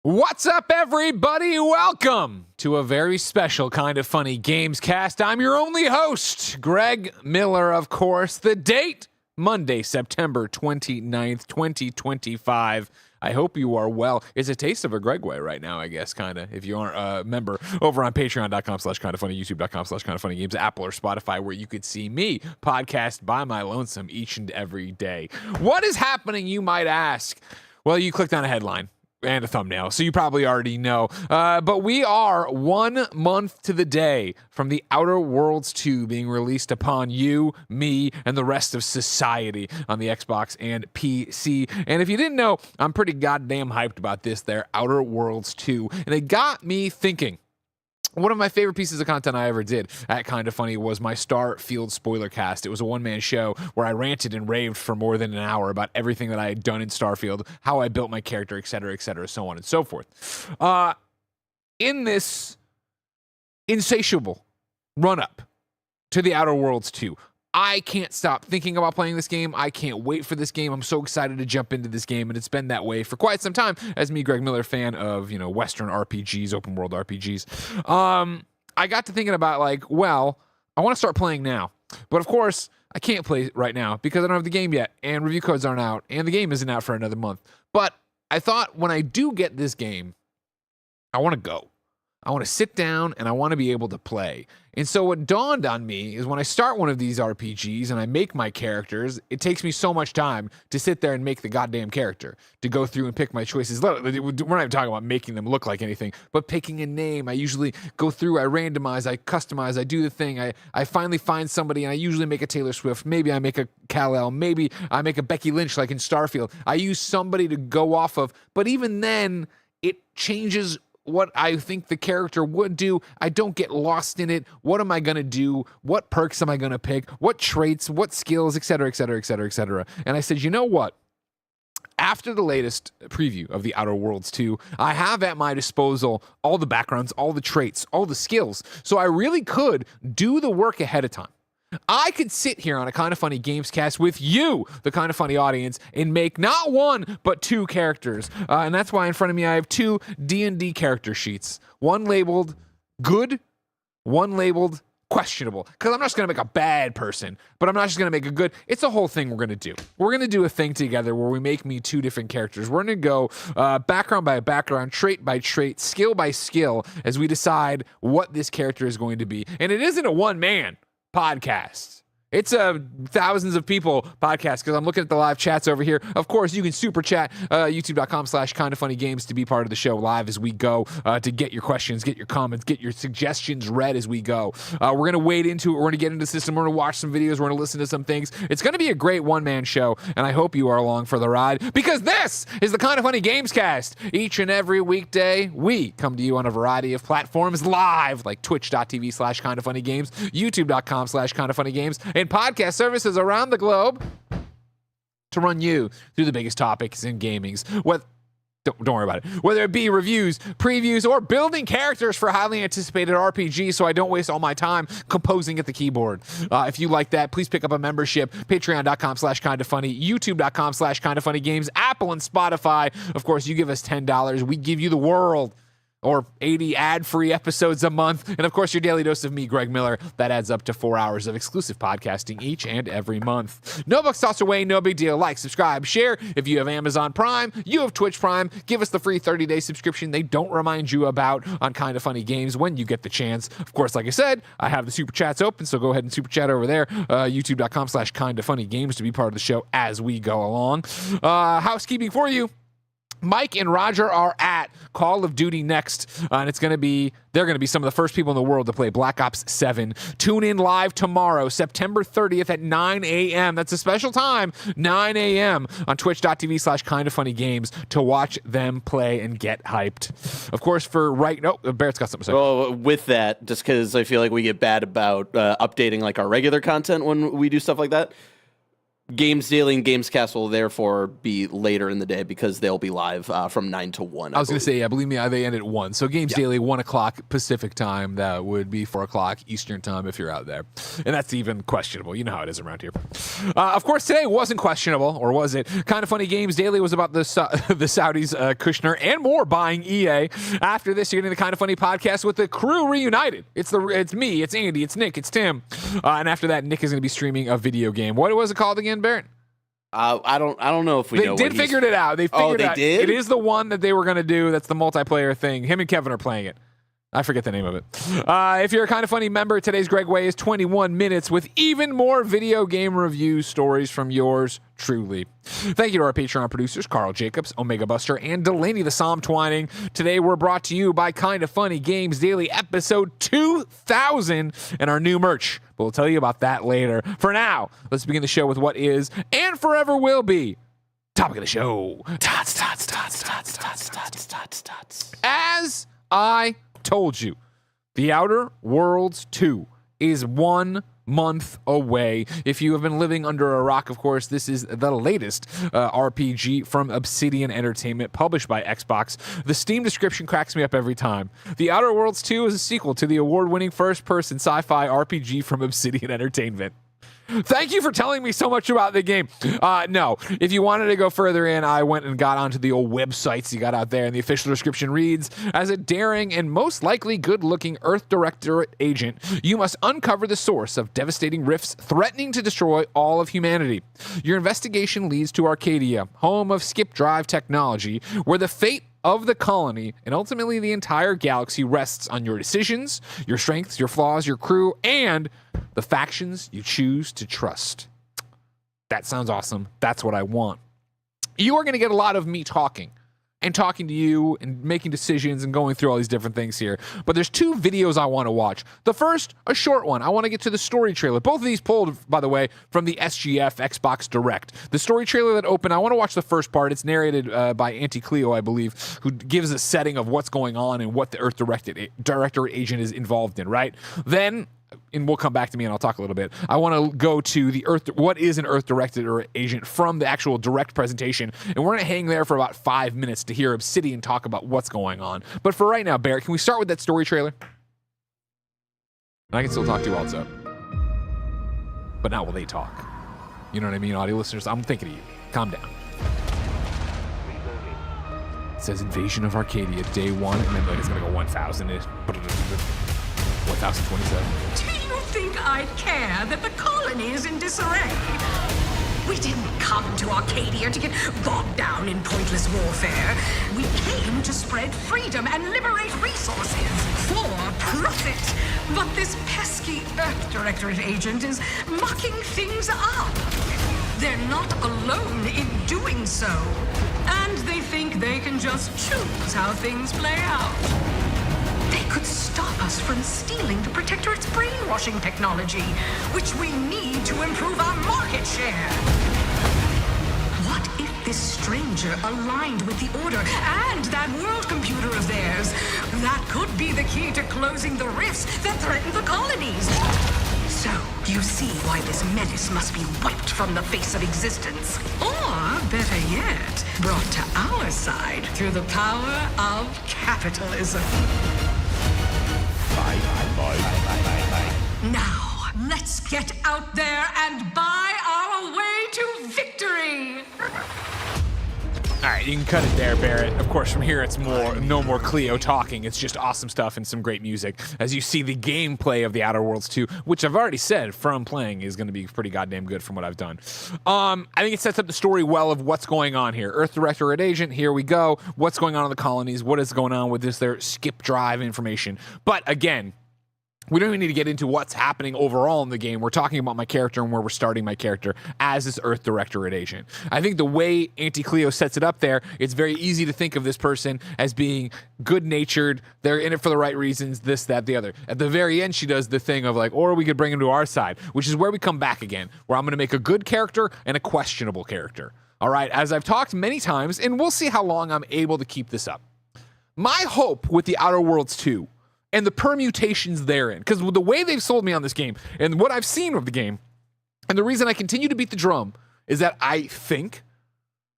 What's up, everybody? Welcome to a very special kind of funny Gamescast. I'm your only host, Greg Miller, of course. The date, Monday, September 29th, 2025. I hope you are well. It's a taste of a Greg way right now, I guess, kind of, if you aren't a member over on patreon.com/kindoffunny, youtube.com/kindoffunnygames, Apple or Spotify, where you could see me podcast by my lonesome each and every day. What is happening, you might ask? Well, you clicked on a headline and a thumbnail, so you probably already know. But we are 1 month to the day from The Outer Worlds 2 being released upon you, me, and the rest of society on the Xbox and PC. And if you didn't know, I'm pretty goddamn hyped about this there, Outer Worlds 2. And it got me thinking. One of my favorite pieces of content I ever did at Kinda Funny was my Starfield spoiler cast. It was a one-man show where I ranted and raved for more than an hour about everything that I had done in Starfield, how I built my character, etc., so on and so forth. In this insatiable run-up to The Outer Worlds 2, I can't stop thinking about playing this game. I can't wait for this game. I'm so excited to jump into this game, and it's been that way for quite some time as me, Greg Miller, fan of, Western RPGs, open world RPGs. I got to thinking about I want to start playing now. But of course, I can't play right now because I don't have the game yet, and review codes aren't out, and the game isn't out for another month. But I thought when I do get this game, I want to go. I want to sit down and I want to be able to play. And so what dawned on me is when I start one of these RPGs and I make my characters, it takes me so much time to sit there and make the goddamn character, to go through and pick my choices. We're not even talking about making them look like anything, but picking a name. I usually go through, I randomize, I customize, I do the thing. I finally find somebody and I usually make a Taylor Swift. Maybe I make a Kal-El. Maybe I make a Becky Lynch like in Starfield. I use somebody to go off of, but even then it changes what I think the character would do. I don't get lost in it. What am I going to do? What perks am I going to pick? What traits, what skills, et cetera, et cetera, et cetera, et cetera. And I said, you know what? After the latest preview of The Outer Worlds 2, I have at my disposal all the backgrounds, all the traits, all the skills. So I really could do the work ahead of time. I could sit here on a Kinda Funny Gamescast with you, the Kinda Funny audience, and make not one, but two characters. And that's why in front of me I have two D&D character sheets. One labeled good, one labeled questionable. Because I'm not just going to make a bad person, but I'm not just going to make a good. It's a whole thing we're going to do. We're going to do a thing together where we make me two different characters. We're going to go background by background, trait by trait, skill by skill, as we decide what this character is going to be. And it isn't a one-man podcast. It's a thousands of people podcast because I'm looking at the live chats over here. Of course, you can super chat youtube.com/kindoffunnygames to be part of the show live as we go, to get your questions, get your comments, get your suggestions read as we go. We're going to wade into it. We're going to get into the system. We're going to watch some videos. We're going to listen to some things. It's going to be a great one-man show, and I hope you are along for the ride because this is the Kinda Funny Gamescast. Each and every weekday, we come to you on a variety of platforms live, like twitch.tv/kindoffunnygames, youtube.com/kindoffunnygames, and podcast services around the globe to run you through the biggest topics in gaming. Don't worry about it. Whether it be reviews, previews, or building characters for highly anticipated RPGs so I don't waste all my time composing at the keyboard. If you like that, please pick up a membership. Patreon.com/kindoffunny, youtube.com/kindoffunnygames, Apple and Spotify. Of course, you give us $10. We give you the world. Or 80 ad-free episodes a month. And of course, your daily dose of me, Greg Miller. That adds up to 4 hours of exclusive podcasting each and every month. No bucks tossed away, no big deal. Like, subscribe, share. If you have Amazon Prime, you have Twitch Prime, give us the free 30-day subscription they don't remind you about on Kinda Funny Games when you get the chance. Of course, like I said, I have the super chats open, so go ahead and super chat over there. youtube.com/kindoffunnygames to be part of the show as we go along. Housekeeping for you. Mike and Roger are at Call of Duty next, and they're going to be some of the first people in the world to play Black Ops 7. Tune in live tomorrow, September 30th at 9 a.m. That's a special time, 9 a.m. on twitch.tv/kindoffunnygames to watch them play and get hyped. Of course, Barrett's got something to say. Well, with that, just because I feel like we get bad about updating like our regular content when we do stuff like that, Games Daily and Gamescast will therefore be later in the day because they'll be live from 9 to 1. I was going to say, yeah, believe me, they end at 1. So Games Daily, 1 o'clock Pacific time. That would be 4 o'clock Eastern time if you're out there. And that's even questionable. You know how it is around here. Of course, today wasn't questionable, or was it? Kind of Funny Games Daily was about the Saudis, Kushner, and more buying EA. After this, you're getting the Kind of Funny podcast with the crew reunited. It's me, it's Andy, it's Nick, it's Tim. And after that, Nick is going to be streaming a video game. What was it called again, Barrett? I don't know if we know. They did figure it out. They figured they out. did? It is the one that they were going to do. That's the multiplayer thing. Him and Kevin are playing it. I forget the name of it. If you're a Kind of Funny member, today's Greg Way is 21 minutes with even more video game review stories from yours truly. Thank you to our Patreon producers, Carl Jacobs, Omega Buster, and Delaney the Psalm Twining. Today we're brought to you by Kind of Funny Games Daily, episode 2000, and our new merch. But we'll tell you about that later. For now, let's begin the show with what is, and forever will be, topic of the show. Tots. As I told you, The Outer Worlds 2 is 1 month away. If you have been living under a rock, of course, this is the latest RPG from Obsidian Entertainment, published by Xbox. The Steam description cracks me up every time. The Outer Worlds 2 is a sequel to the award-winning first-person sci-fi RPG from Obsidian Entertainment. Thank you for telling me so much about the game. No, if you wanted to go further in, I went and got onto the old websites you got out there, and the official description reads, as a daring and most likely good-looking Earth Directorate agent, you must uncover the source of devastating rifts threatening to destroy all of humanity. Your investigation leads to Arcadia, home of skip drive technology, where the fate of the colony and ultimately the entire galaxy rests on your decisions, your strengths, your flaws, your crew, and the factions you choose to trust. That sounds awesome. That's what I want. You are going to get a lot of me talking to you and making decisions and going through all these different things here. But there's 2 videos I want to watch. The first, a short one. I want to get to the story trailer. Both of these pulled, by the way, from the SGF Xbox Direct. The story trailer that opened, I want to watch the first part. It's narrated by Auntie Cleo, I believe, who gives a setting of what's going on and what the Earth Directorate agent is involved in, right? Then, and we'll come back to me and I'll talk a little bit, I want to go to the what is an Earth Directorate agent from the actual direct presentation, and we're going to hang there for about 5 minutes to hear Obsidian talk about what's going on. But for right now, Barrett, can we start with that story trailer? And I can still talk to you also. But now will they talk? You know what I mean, audio listeners? I'm thinking of you. Calm down. It says Invasion of Arcadia, day 1, and then like it's going to go 1,000. 1027. Do you think I'd care that the colony is in disarray? We didn't come to Arcadia to get bogged down in pointless warfare. We came to spread freedom and liberate resources for profit. But this pesky Earth Directorate agent is mucking things up. They're not alone in doing so. And they think they can just choose how things play out. They could stop us from stealing the Protectorate's brainwashing technology, which we need to improve our market share. What if this stranger aligned with the Order and that world computer of theirs? That could be the key to closing the rifts that threaten the colonies. So, you see why this menace must be wiped from the face of existence. Or, better yet, brought to our side through the power of capitalism. Now, let's get out there and buy our way to victory! All right, you can cut it there, Barrett. Of course, from here, it's no more Cleo talking. It's just awesome stuff and some great music. As you see the gameplay of The Outer Worlds 2, which I've already said from playing is going to be pretty goddamn good from what I've done. I think it sets up the story well of what's going on here. Earth Directorate agent, here we go. What's going on in the colonies? What is going on with their skip drive information? But again, we don't even need to get into what's happening overall in the game. We're talking about my character and where we're starting my character as this Earth Directorate agent. I think the way Auntie Cleo sets it up there, it's very easy to think of this person as being good-natured. They're in it for the right reasons, this, that, the other. At the very end, she does the thing of like, or we could bring him to our side, which is where we come back again, where I'm going to make a good character and a questionable character. All right, as I've talked many times, and we'll see how long I'm able to keep this up. My hope with The Outer Worlds 2 and the permutations therein, because the way they've sold me on this game and what I've seen of the game, and the reason I continue to beat the drum is that I think,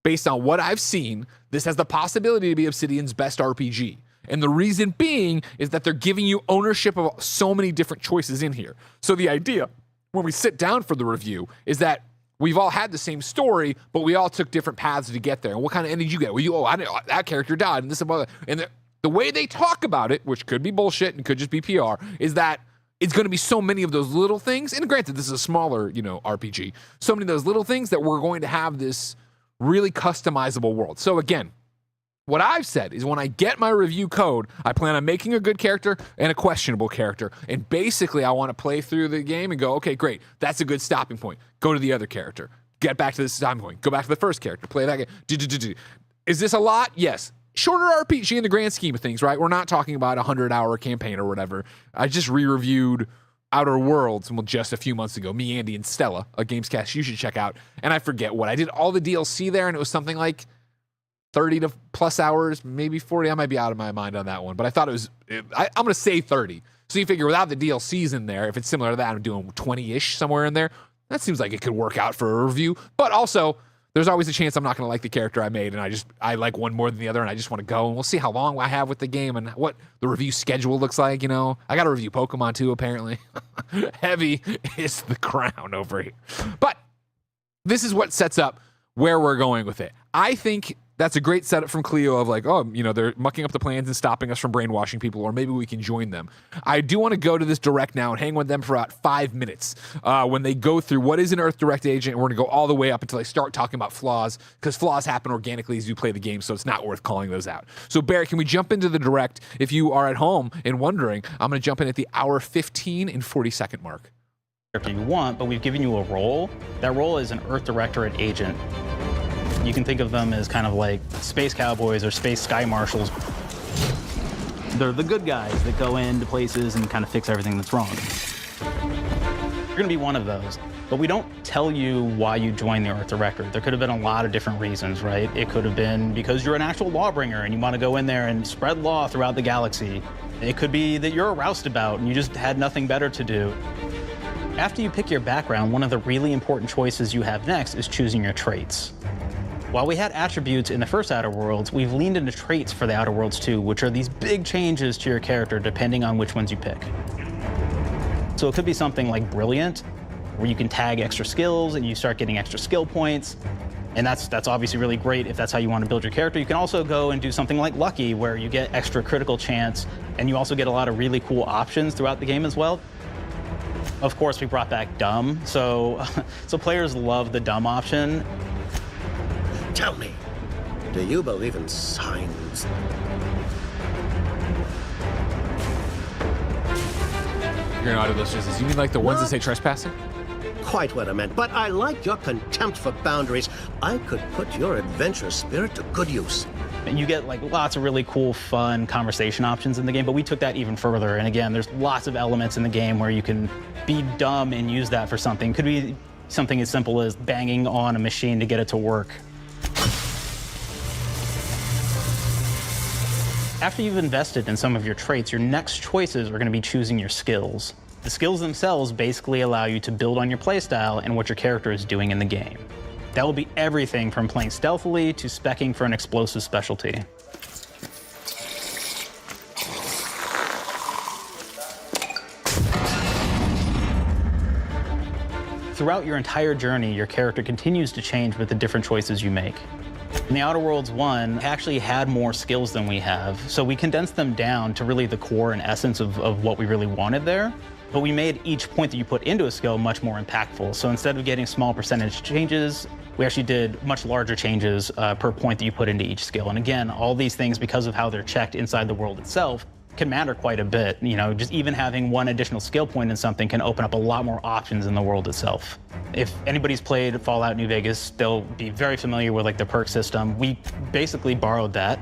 based on what I've seen, this has the possibility to be Obsidian's best RPG. And the reason being is that they're giving you ownership of so many different choices in here. So the idea, when we sit down for the review, is that we've all had the same story, but we all took different paths to get there. And what kind of ending did you get? Well, that character died, and this and that. And the way they talk about it, which could be bullshit and could just be PR, is that it's going to be so many of those little things. And granted, this is a smaller, RPG. So many of those little things that we're going to have this really customizable world. So again, what I've said is when I get my review code, I plan on making a good character and a questionable character. And basically, I want to play through the game and go, okay, great. That's a good stopping point. Go to the other character. Get back to the stopping point. Go back to the first character. Play that game. Is this a lot? Yes. Shorter RPG in the grand scheme of things, right? We're not talking about a 100-hour campaign or whatever. I just re-reviewed Outer Worlds just a few months ago. Me, Andy, and Stella, a Gamescast you should check out. And I forget what. I did all the DLC there, and it was something like 30 to plus hours, maybe 40. I might be out of my mind on that one, but I thought I'm going to say 30. So you figure without the DLCs in there, if it's similar to that, I'm doing 20-ish somewhere in there. That seems like it could work out for a review. But also, there's always a chance I'm not going to like the character I made, and I like one more than the other, and I just want to go. And we'll see how long I have with the game and what the review schedule looks like. I got to review Pokemon too, apparently. Heavy is the crown over here. But this is what sets up where we're going with it. I think that's a great setup from Cleo of like, they're mucking up the plans and stopping us from brainwashing people, or maybe we can join them. I do want to go to this direct now and hang with them for about 5 minutes when they go through what is an Earth Direct agent, and we're going to go all the way up until they start talking about flaws, because flaws happen organically as you play the game, so it's not worth calling those out. So, Barry, can we jump into the direct? If you are at home and wondering, I'm going to jump in at the hour 15 and 40-second mark. You want, but we've given you a role. That role is an Earth Directorate agent. You can think of them as kind of like space cowboys or space sky marshals. They're the good guys that go into places and kind of fix everything that's wrong. You're going to be one of those. But we don't tell you why you joined the Earth Directorate. There could have been a lot of different reasons, right? It could have been because you're an actual lawbringer and you want to go in there and spread law throughout the galaxy. It could be that you're a roustabout and you just had nothing better to do. After you pick your background, one of the really important choices you have next is choosing your traits. While we had attributes in the first Outer Worlds, we've leaned into traits for the Outer Worlds too, which are these big changes to your character depending on which ones you pick. So it could be something like Brilliant, where you can tag extra skills and you start getting extra skill points. And that's obviously really great if that's how you want to build your character. You can also go and do something like Lucky, where you get extra critical chance, and you also get a lot of really cool options throughout the game as well. Of course, we brought back Dumb, so players love the Dumb option. Tell me, do you believe in signs? You're an audio listeners. You mean like the ones that say trespassing? Quite what I meant, but I like your contempt for boundaries. I could put your adventurous spirit to good use. And you get like lots of really cool, fun conversation options in the game, but we took that even further. And again, there's lots of elements in the game where you can be dumb and use that for something. Could be something as simple as banging on a machine to get it to work. After you've invested in some of your traits, your next choices are going to be choosing your skills. The skills themselves basically allow you to build on your playstyle and what your character is doing in the game. That will be everything from playing stealthily to speccing for an explosive specialty. Throughout your entire journey, your character continues to change with the different choices you make. In the Outer Worlds 1, actually had more skills than we have, so we condensed them down to really the core and essence of what we really wanted there. But we made each point that you put into a skill much more impactful. So instead of getting small percentage changes, we actually did much larger changes per point that you put into each skill. And again, all these things, because of how they're checked inside the world itself, can matter quite a bit. Just even having one additional skill point in something can open up a lot more options in the world itself. If anybody's played Fallout New Vegas, they'll be very familiar with like the perk system. We basically borrowed that,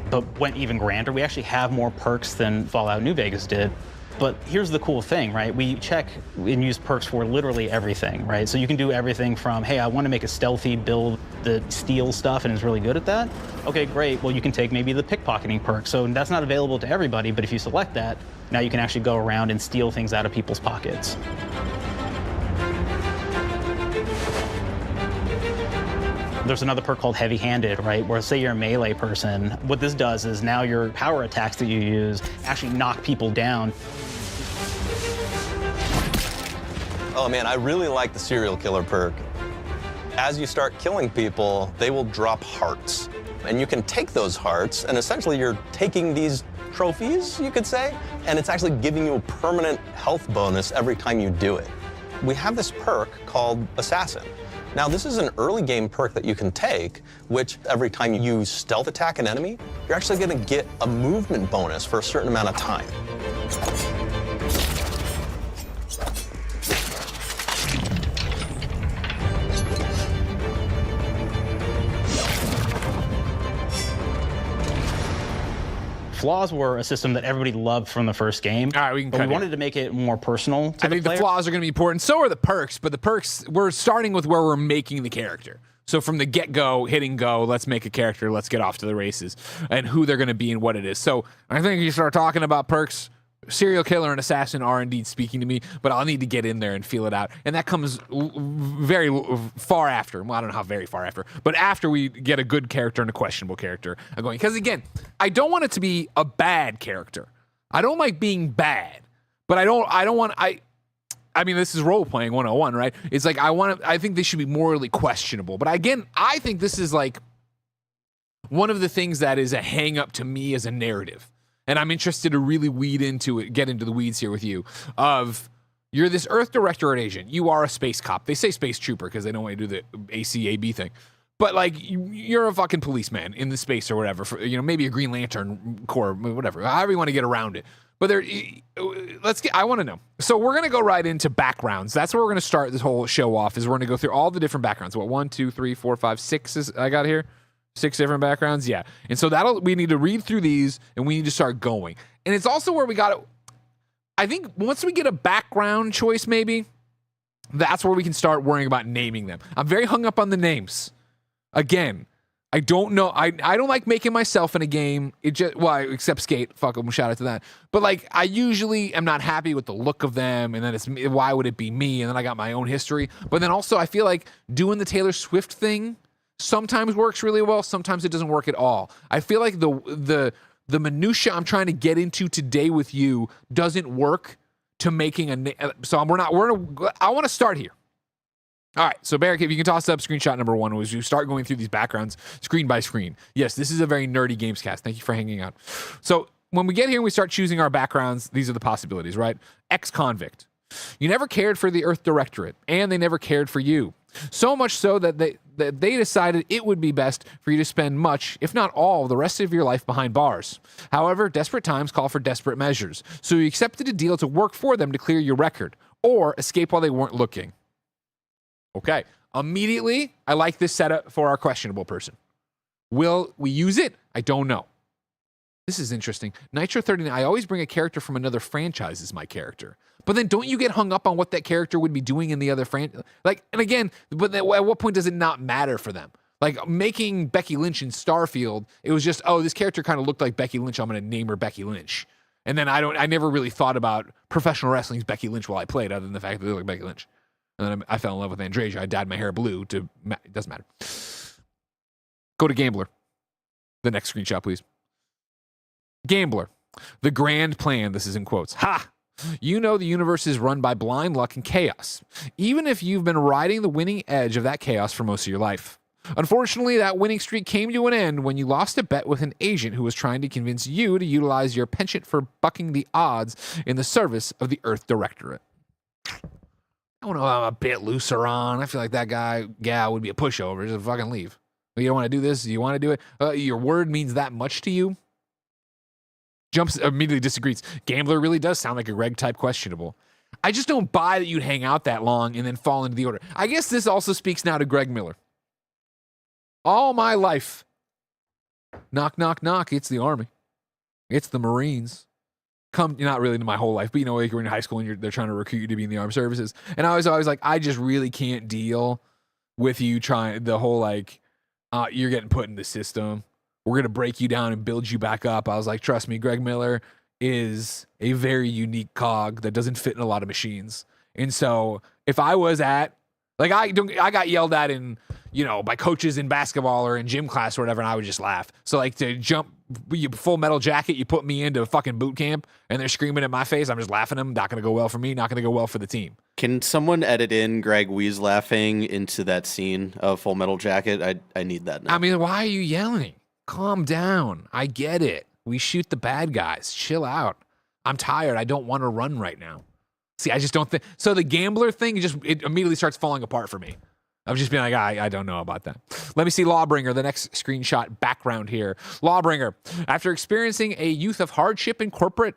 but went even grander. We actually have more perks than Fallout New Vegas did. But here's the cool thing, right? We check and use perks for literally everything, right? So you can do everything from, hey, I want to make a stealthy build that steals stuff and is really good at that. Okay, great. Well, you can take maybe the pickpocketing perk. So that's not available to everybody, but if you select that, now you can actually go around and steal things out of people's pockets. There's another perk called heavy-handed, right? Where say you're a melee person, what this does is now your power attacks that you use actually knock people down. Oh man, I really like the serial killer perk. As you start killing people, they will drop hearts. And you can take those hearts, and essentially you're taking these trophies, you could say, and it's actually giving you a permanent health bonus every time you do it. We have this perk called Assassin. Now, this is an early game perk that you can take, which every time you stealth attack an enemy, you're actually going to get a movement bonus for a certain amount of time. Flaws were a system that everybody loved from the first game. All right, we can but cut we here. wanted to make it more personal to I think the player. flaws are going to be important. So are the perks, but the perks, we're starting with where we're making the character. So from the get-go, hitting go, let's make a character, let's get off to the races, and who they're going to be and what it is. So I think you start talking about perks, serial killer and assassin are indeed speaking to me, but I'll need to get in there and feel it out. And that comes very far after. Well, I don't know how very far after, but after we get a good character and a questionable character going. Because again, I don't want it to be a bad character. I don't like being bad, but I mean, this is role playing 101, right? It's like I think they should be morally questionable. But again, I think this is like one of the things that is a hang up to me as a narrative. And I'm interested to really weed into it, get into the weeds here with you of you're this Earth Directorate agent. You are a space cop. They say space trooper because they don't want to do the ACAB thing. But like you're a fucking policeman in the space or whatever, for, maybe a Green Lantern Corps, whatever, however you want to get around it. But I want to know. So we're going to go right into backgrounds. That's where we're going to start this whole show off is we're going to go through all the different backgrounds. What, 1, 2, 3, 4, 5, 6 is I got here? 6 different backgrounds? Yeah. And so we need to read through these and we need to start going. And it's also where we got to, I think once we get a background choice, maybe that's where we can start worrying about naming them. I'm very hung up on the names. Again, I don't know. I don't like making myself in a game. Except Skate. Fuck them. Shout out to that. But like, I usually am not happy with the look of them. And then why would it be me? And then I got my own history. But then also I feel like doing the Taylor Swift thing sometimes works really well. Sometimes it doesn't work at all. I feel like the minutia I'm trying to get into today with you doesn't work to making so I want to start here. All right, so Barrick, if you can toss up screenshot number 1 as you start going through these backgrounds screen by screen. Yes, this is a very nerdy Gamescast. Thank you for hanging out. So when we get here and we start choosing our backgrounds, these are the possibilities, right? Ex-convict. You never cared for the Earth Directorate, and they never cared for you. So much so that they decided it would be best for you to spend much, if not all, the rest of your life behind bars. However, desperate times call for desperate measures, so you accepted a deal to work for them to clear your record, or escape while they weren't looking. Okay, immediately, I like this setup for our questionable person. Will we use it? I don't know. This is interesting. Nitro 39, I always bring a character from another franchise as my character. But then don't you get hung up on what that character would be doing in the other franchise? Like, and again, but at what point does it not matter for them? Like making Becky Lynch in Starfield, it was just, this character kind of looked like Becky Lynch. I'm going to name her Becky Lynch. And then I never really thought about professional wrestling's Becky Lynch while I played, other than the fact that they look like Becky Lynch. And then I fell in love with Andrasia. I dyed my hair blue it doesn't matter. Go to Gambler. The next screenshot, please. Gambler. The grand plan. This is in quotes. Ha! You know the universe is run by blind luck and chaos, even if you've been riding the winning edge of that chaos for most of your life. Unfortunately, that winning streak came to an end when you lost a bet with an agent who was trying to convince you to utilize your penchant for bucking the odds in the service of the Earth Directorate. I don't know, I'm a bit looser on. I feel like that gal would be a pushover. Just fucking leave. You don't want to do this? You want to do it? Your word means that much to you? Jumps immediately disagrees. Gambler really does sound like a Greg type questionable. I just don't buy that you'd hang out that long and then fall into the order. I guess this also speaks now to Greg Miller. All my life, knock, knock, knock, it's the Army. It's the Marines. Not really in my whole life, but like you're in high school and they're trying to recruit you to be in the armed services. And I was always like, I just really can't deal with you trying the whole you're getting put in the system. We're going to break you down and build you back up. I was like, trust me, Greg Miller is a very unique cog that doesn't fit in a lot of machines. And so if I was at Like I got yelled at in, by coaches in basketball or in gym class or whatever, and I would just laugh. So like to jump, you Full Metal Jacket, you put me into fucking boot camp and they're screaming in my face, I'm just laughing at them. Not going to go well for me, not going to go well for the team. Can someone edit in Greg Wees laughing into that scene of Full Metal Jacket? I need that now. I mean, why are you yelling? Calm down. I get it. We shoot the bad guys. Chill out. I'm tired. I don't want to run right now. See, I just don't think so. The gambler thing, it immediately starts falling apart for me. I'm just being like, I don't know about that. Let me see Lawbringer, the next screenshot background here. Lawbringer, after experiencing a youth of hardship and corporate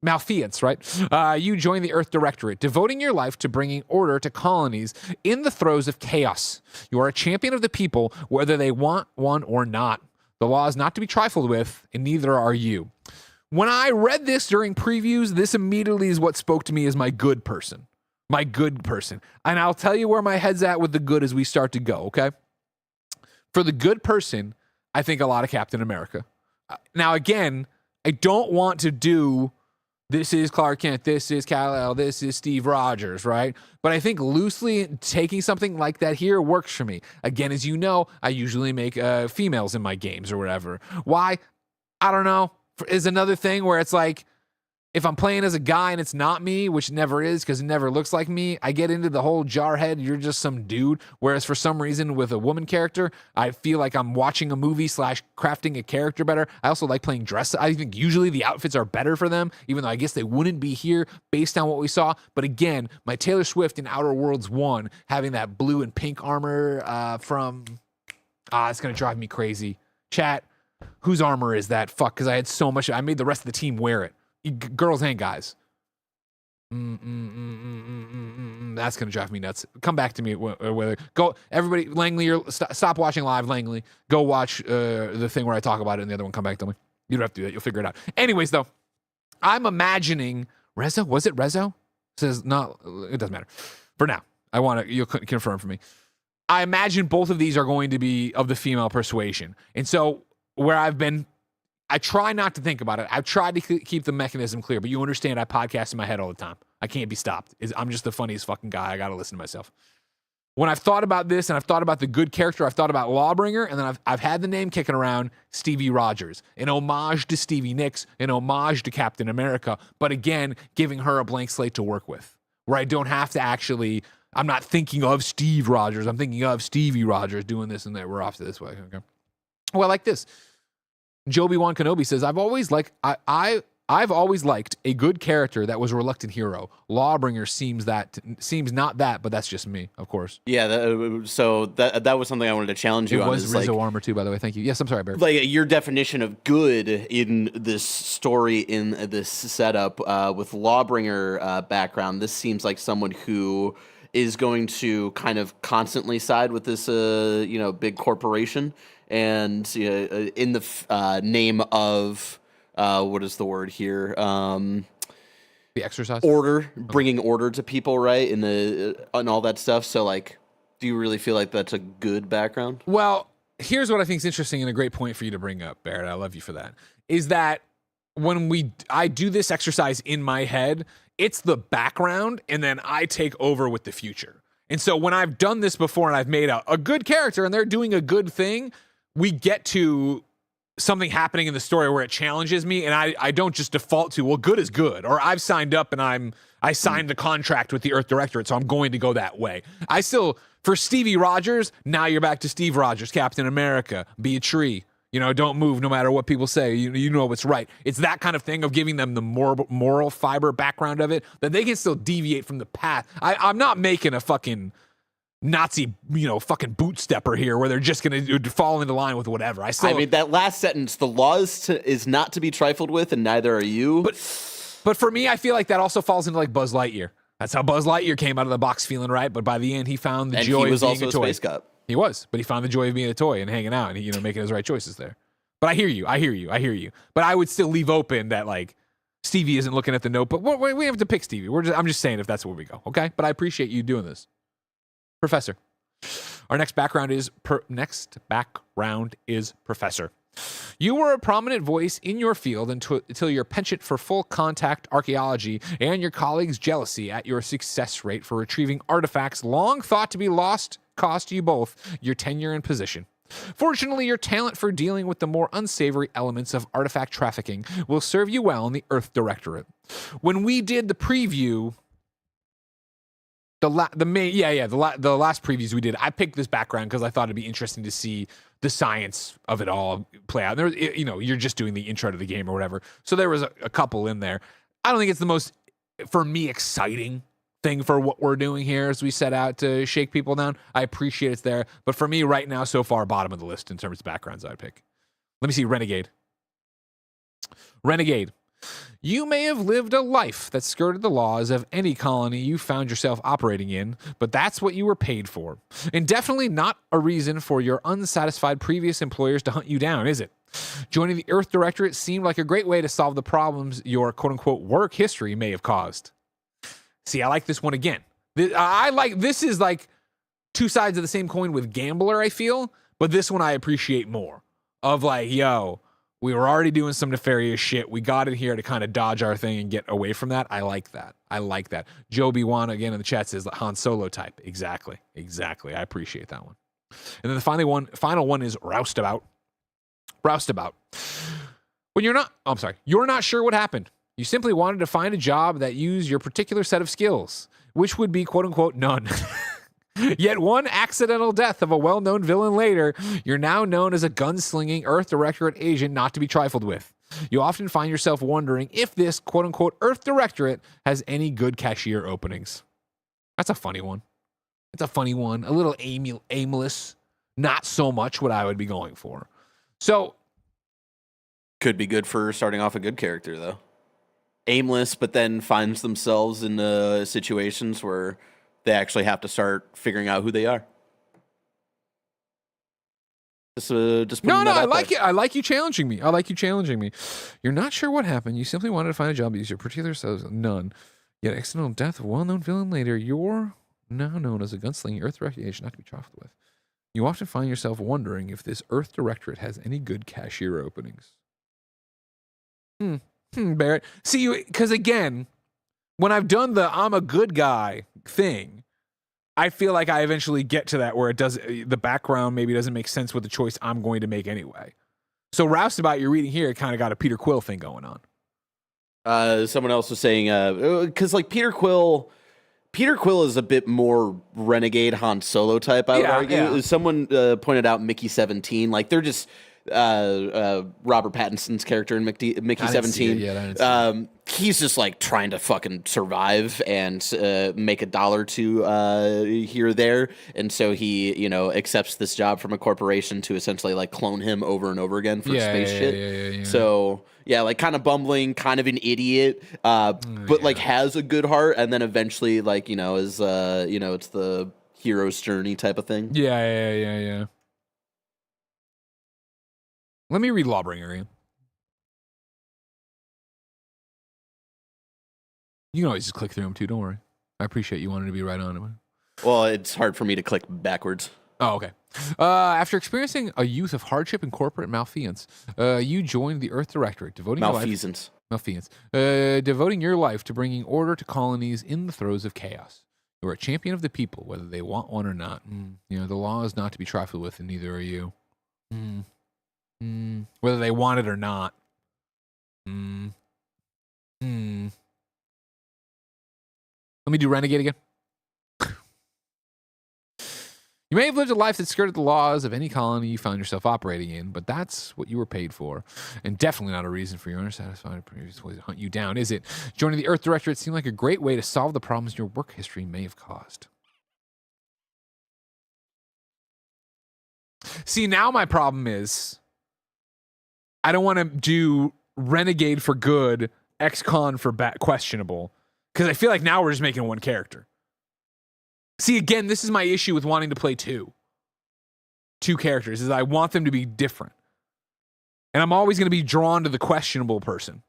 malfeasance, right? You join the Earth Directorate, devoting your life to bringing order to colonies in the throes of chaos. You are a champion of the people, whether they want one or not. The law is not to be trifled with, and neither are you. When I read this during previews, this immediately is what spoke to me as my good person. My good person. And I'll tell you where my head's at with the good as we start to go, okay? For the good person, I think a lot of Captain America. Now, again, I don't want to do this is Clark Kent, this is Kal-El, this is Steve Rogers, right? But I think loosely taking something like that here works for me. Again, as you know, I usually make females in my games or whatever. Why? I don't know. Is another thing where it's like, if I'm playing as a guy and it's not me, which never is because it never looks like me, I get into the whole jarhead, you're just some dude. Whereas for some reason with a woman character, I feel like I'm watching a movie / crafting a character better. I also like playing dress. I think usually the outfits are better for them, even though I guess they wouldn't be here based on what we saw. But again, my Taylor Swift in Outer Worlds 1, having that blue and pink armor it's going to drive me crazy. Chat, whose armor is that? Fuck, because I had so much. I made the rest of the team wear it. Girls and guys. That's going to drive me nuts. Come back to me. Go, everybody, Langley, stop watching live, Langley. Go watch the thing where I talk about it and the other one come back to me. You don't have to do that. You'll figure it out. Anyways, though, I'm imagining Rezo. Was it Rezo? Says not. It doesn't matter. For now, I want to. You'll confirm for me. I imagine both of these are going to be of the female persuasion, and so where I've been. I try not to think about it. I've tried to keep the mechanism clear, but you understand I podcast in my head all the time. I can't be stopped. I'm just the funniest fucking guy. I got to listen to myself. When I've thought about this and I've thought about the good character, I've thought about Lawbringer, and then I've had the name kicking around Stevie Rogers, an homage to Stevie Nicks, an homage to Captain America, but again, giving her a blank slate to work with, where I don't have to actually, I'm not thinking of Steve Rogers. I'm thinking of Stevie Rogers doing this and that. We're off to this way. Okay. Well, I like this. Joby-Wan Kenobi says, I've always liked a good character that was a reluctant hero. Lawbringer seems not that, but that's just me, of course. Yeah, so that was something I wanted to challenge you on. It was Rizzo armor too, by the way. Thank you. Yes, I'm sorry, Barry. Like your definition of good in this story, in this setup with Lawbringer background, this seems like someone who is going to kind of constantly side with this, big corporation. And in the name of what is the word here? The exercise order, bringing order to people, right? And all that stuff. So, like, do you really feel like that's a good background? Well, here's what I think is interesting and a great point for you to bring up, Barrett. I love you for that. Is that when I do this exercise in my head, it's the background, and then I take over with the future. And so when I've done this before and I've made a good character and they're doing a good thing, we get to something happening in the story where it challenges me, and I don't just default to, well, good is good, or I've signed up and I signed the contract with the Earth Directorate, so I'm going to go that way. I still, for Stevie Rogers, now you're back to Steve Rogers, Captain America, be a tree. Don't move no matter what people say. You know what's right. It's that kind of thing of giving them the moral fiber background of it, that they can still deviate from the path. I'm not making a fucking Nazi, fucking boot stepper here where they're just going to fall into line with whatever. I mean, that last sentence, the law is not to be trifled with, and neither are you. But for me, I feel like that also falls into like Buzz Lightyear. That's how Buzz Lightyear came out of the box feeling right, but by the end, he found the joy of being a toy. He was also a space cop. He was, but he found the joy of being a toy and hanging out and making his right choices there. But I hear you. But I would still leave open that like Stevie isn't looking at the note, but we have to pick Stevie. I'm just saying if that's where we go, okay? But I appreciate you doing this. Professor. Our next background is Professor. You were a prominent voice in your field until your penchant for full contact archaeology and your colleagues' jealousy at your success rate for retrieving artifacts long thought to be lost cost you both your tenure and position. Fortunately, your talent for dealing with the more unsavory elements of artifact trafficking will serve you well in the Earth Directorate. When we did the preview, the last previews we did, I picked this background because I thought it'd be interesting to see the science of it all play out. There, you're just doing the intro to the game or whatever, so there was a couple in there. I don't think it's the most, for me, exciting thing for what we're doing here as we set out to shake people down. I appreciate it's there, but for me right now, so far, bottom of the list in terms of backgrounds I'd pick. Let me see, Renegade. You may have lived a life that skirted the laws of any colony you found yourself operating in, but that's what you were paid for. And definitely not a reason for your unsatisfied previous employers to hunt you down, is it? Joining the Earth Directorate seemed like a great way to solve the problems your quote-unquote work history may have caused. See, I like this one again. This is like two sides of the same coin with Gambler, I feel, but this one I appreciate more. Of like, yo, we were already doing some nefarious shit. We got in here to kind of dodge our thing and get away from that. I like that. Joe B1 again in the chat says Han Solo type. Exactly. I appreciate that one. And then the final one is Roustabout. When you're not sure what happened. You simply wanted to find a job that used your particular set of skills, which would be quote unquote none. Yet one accidental death of a well-known villain later, you're now known as a gunslinging Earth Directorate agent not to be trifled with. You often find yourself wondering if this quote-unquote Earth Directorate has any good cashier openings. That's a funny one. A little aimless. Not so much what I would be going for. So. Could be good for starting off a good character, though. Aimless, but then finds themselves in situations where they actually have to start figuring out who they are. Just no, I like it. I like you challenging me. You're not sure what happened. You simply wanted to find a job that used your particular selves. None. Yet accidental death of a well-known villain later, you're now known as a gunslinging Earth Directorate agent not to be trifled with. You often find yourself wondering if this Earth Directorate has any good cashier openings. Barrett. See, because again, when I've done the I'm a good guy thing, I feel like I eventually get to that where the background maybe doesn't make sense with the choice I'm going to make anyway. So Roustabout, you're reading here, kind of got a Peter Quill thing going on. Someone else was saying, because like Peter Quill is a bit more renegade Han Solo type, I would argue. Yeah. Someone pointed out Mickey 17, like they're just Robert Pattinson's character in Mickey 17. He's just like trying to fucking survive and make $1 or $2 here or there, and so he accepts this job from a corporation to essentially like clone him over and over again for space shit. Yeah. So like kind of bumbling, kind of an idiot, but like has a good heart, and then eventually like is it's the hero's journey type of thing. Yeah. Let me read Lawbringer again. You can always just click through them too, don't worry. I appreciate you wanting to be right on it. Well, it's hard for me to click backwards. Oh, okay. After experiencing a youth of hardship and corporate malfeasance, you joined the Earth Directorate, devoting your life to bringing order to colonies in the throes of chaos. You are a champion of the people, whether they want one or not. The law is not to be trifled with, and neither are you. Whether they want it or not. Let me do Renegade again. You may have lived a life that skirted the laws of any colony you found yourself operating in, but that's what you were paid for. And definitely not a reason for your unsatisfied previous ways to hunt you down, is it? Joining the Earth Directorate seemed like a great way to solve the problems your work history may have caused. See, now my problem is I don't want to do Renegade for good, ex-con for questionable, because I feel like now we're just making one character. See, again, this is my issue with wanting to play two characters, is I want them to be different. And I'm always going to be drawn to the questionable person.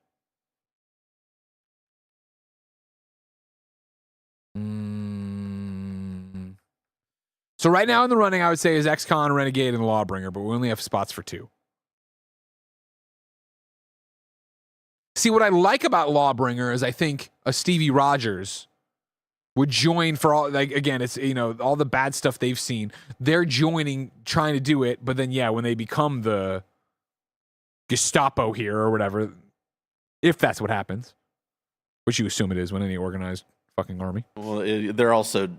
So right now in the running, I would say is ex-con, Renegade, and Lawbringer, but we only have spots for two. See, what I like about Lawbringer is I think a Stevie Rogers would join for all, like, again, it's, all the bad stuff they've seen. They're joining, trying to do it, but then, when they become the Gestapo here or whatever, if that's what happens, which you assume it is when any organized fucking army. Well, they're also,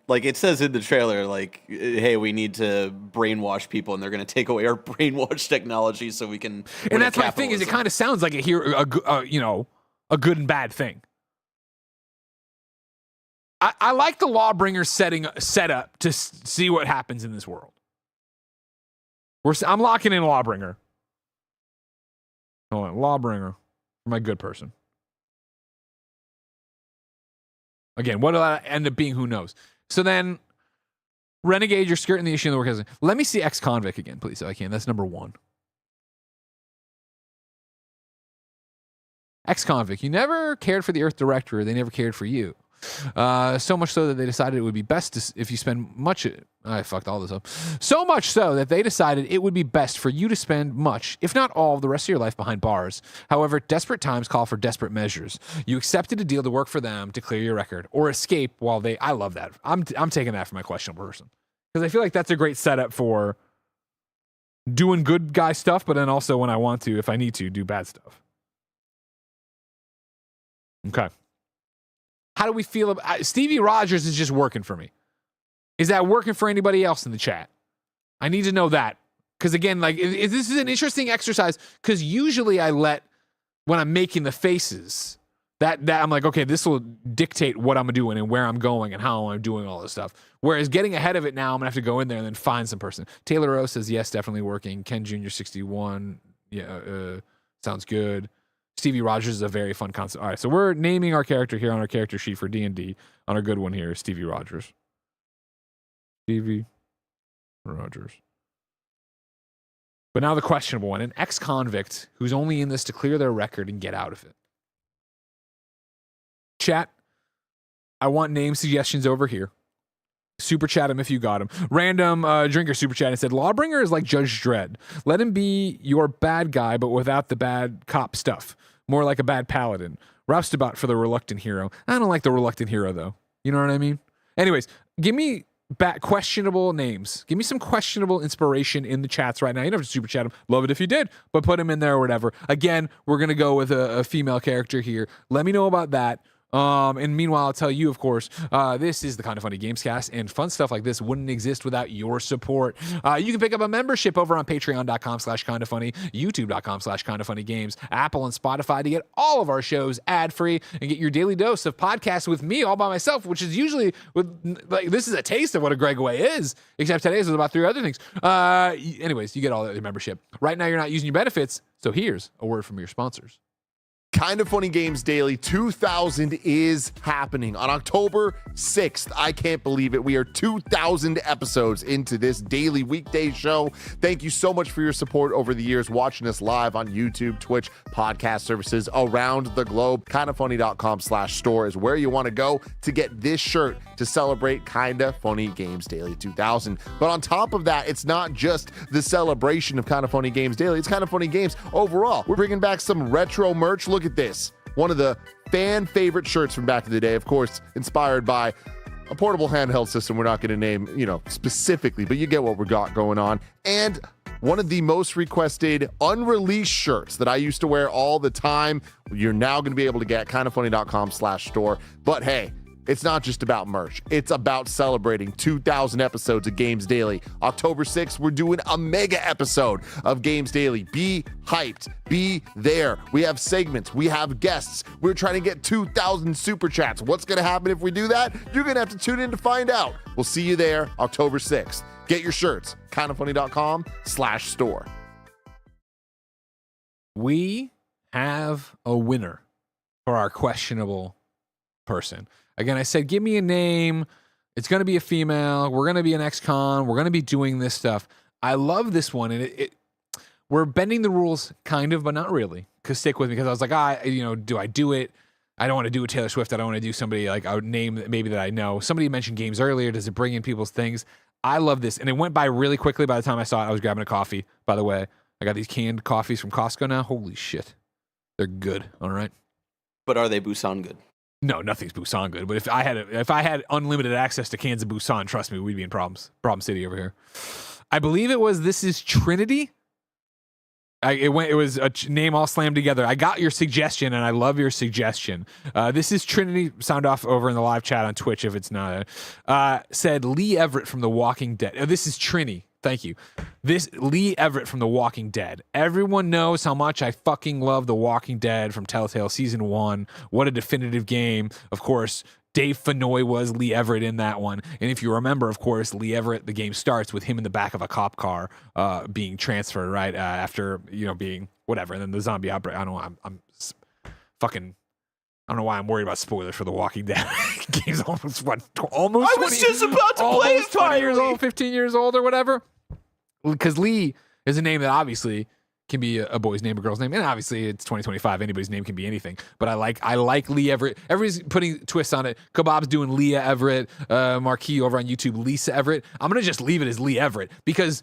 like it says in the trailer, like, hey, we need to brainwash people, and they're going to take away our brainwash technology so we can. And that's my thing, is it kind of sounds like a good and bad thing. I like the Lawbringer setup to see what happens in this world. I'm locking in Lawbringer. Hold on, Lawbringer, my good person. Again, what will that end up being? Who knows? So then, Renegade, you're skirting the issue in the work. Let me see ex-convict again, please, if I can. That's number 1. Ex-convict, you never cared for the Earth Director. They never cared for you. So much so that they decided it would be best if you spend much. I fucked all this up. So much so that they decided it would be best for you to spend much, if not all, of the rest of your life behind bars. However, desperate times call for desperate measures. You accepted a deal to work for them to clear your record or escape while they. I love that. I'm taking that for my questionable person because I feel like that's a great setup for doing good guy stuff, but then also when I want to, if I need to, do bad stuff. Okay. How do we feel about Stevie Rogers is just working for me? Is that working for anybody else in the chat? I need to know that. Because again, like this is an interesting exercise because usually I let, when I'm making the faces, that I'm like, okay, this will dictate what I'm doing and where I'm going and how I'm doing all this stuff. Whereas getting ahead of it now, I'm going to have to go in there and then find some person. Taylor Rose says, yes, definitely working. Ken Jr. 61. Yeah, sounds good. Stevie Rogers is a very fun concept. All right, so we're naming our character here on our character sheet for D&D. On our good one here, Stevie Rogers. Stevie Rogers. But now the questionable one, an ex-convict who's only in this to clear their record and get out of it. Chat, I want name suggestions over here. Super chat him if you got him. Random drinker super chat and said, Lawbringer is like Judge Dredd. Let him be your bad guy, but without the bad cop stuff. More like a bad paladin. Roustabout for the reluctant hero. I don't like the reluctant hero, though. You know what I mean? Anyways, give me questionable names. Give me some questionable inspiration in the chats right now. You don't have to super chat them. Love it if you did, but put them in there or whatever. Again, we're going to go with a female character here. Let me know about that. And meanwhile, I'll tell you, of course, this is the Kind of Funny Gamescast, and fun stuff like this wouldn't exist without your support. You can pick up a membership over on patreon.com/kindoffunny, youtube.com/kindoffunnygames, Apple and Spotify to get all of our shows ad-free and get your daily dose of podcasts with me all by myself, which is usually like this is a taste of what a Greg Away is, except today's was about 3 other things. Anyways, you get all that in membership. Right now, you're not using your benefits, so here's a word from your sponsors. Kind of Funny Games Daily 2000 is happening on October 6th. I can't believe it. We are 2,000 episodes into this daily weekday show. Thank you so much for your support over the years, watching us live on YouTube, Twitch, podcast services around the globe. Kindoffunny.com/store is where you want to go to get this shirt to celebrate Kinda Funny Games Daily 2000. But on top of that, it's not just the celebration of Kinda Funny Games Daily. It's Kinda Funny Games overall. We're bringing back some retro merch. Look at this. One of the fan favorite shirts from back in the day, of course, inspired by a portable handheld system we're not going to name, specifically, but you get what we got going on. And one of the most requested unreleased shirts that I used to wear all the time, you're now going to be able to get kindoffunny.com/store. But hey, it's not just about merch. It's about celebrating 2,000 episodes of Games Daily. October 6th, we're doing a mega episode of Games Daily. Be hyped. Be there. We have segments. We have guests. We're trying to get 2,000 super chats. What's going to happen if we do that? You're going to have to tune in to find out. We'll see you there October 6th. Get your shirts. kindoffunny.com/store. We have a winner for our questionable person. Again, I said, give me a name. It's going to be a female. We're going to be an ex-con. We're going to be doing this stuff. I love this one. And we're bending the rules kind of, but not really. Because stick with me. Because I was like, do I do it? I don't want to do a Taylor Swift. I don't want to do somebody like a name maybe that I know. Somebody mentioned games earlier. Does it bring in people's things? I love this. And it went by really quickly. By the time I saw it, I was grabbing a coffee. By the way, I got these canned coffees from Costco now. Holy shit. They're good, all right? But are they Busan good? No, nothing's Busan good. But if I had unlimited access to cans of Busan, trust me, we'd be in problem city over here. I believe it was This Is Trinity. It was a name all slammed together. I got your suggestion, and I love your suggestion. This is Trinity. Sound off over in the live chat on Twitch if it's not. Said Lee Everett from The Walking Dead. This is Trini. Thank you. This Lee Everett from The Walking Dead. Everyone knows how much I fucking love The Walking Dead from Telltale Season 1. What a definitive game. Of course, Dave Fennoy was Lee Everett in that one. And if you remember, of course, Lee Everett, the game starts with him in the back of a cop car being transferred, right? After, being whatever. And then the zombie outbreak. I don't know. I'm fucking... I don't know why I'm worried about spoilers for The Walking Dead. Game's almost, almost I was just about to play it 20 years old, 15 years old or whatever. Because Lee is a name that obviously can be a boy's name, a girl's name, and obviously it's 2025. Anybody's name can be anything. But I like Lee Everett. Everybody's putting twists on it. Kebab's doing Leah Everett. Marquis over on YouTube, Lisa Everett. I'm gonna just leave it as Lee Everett because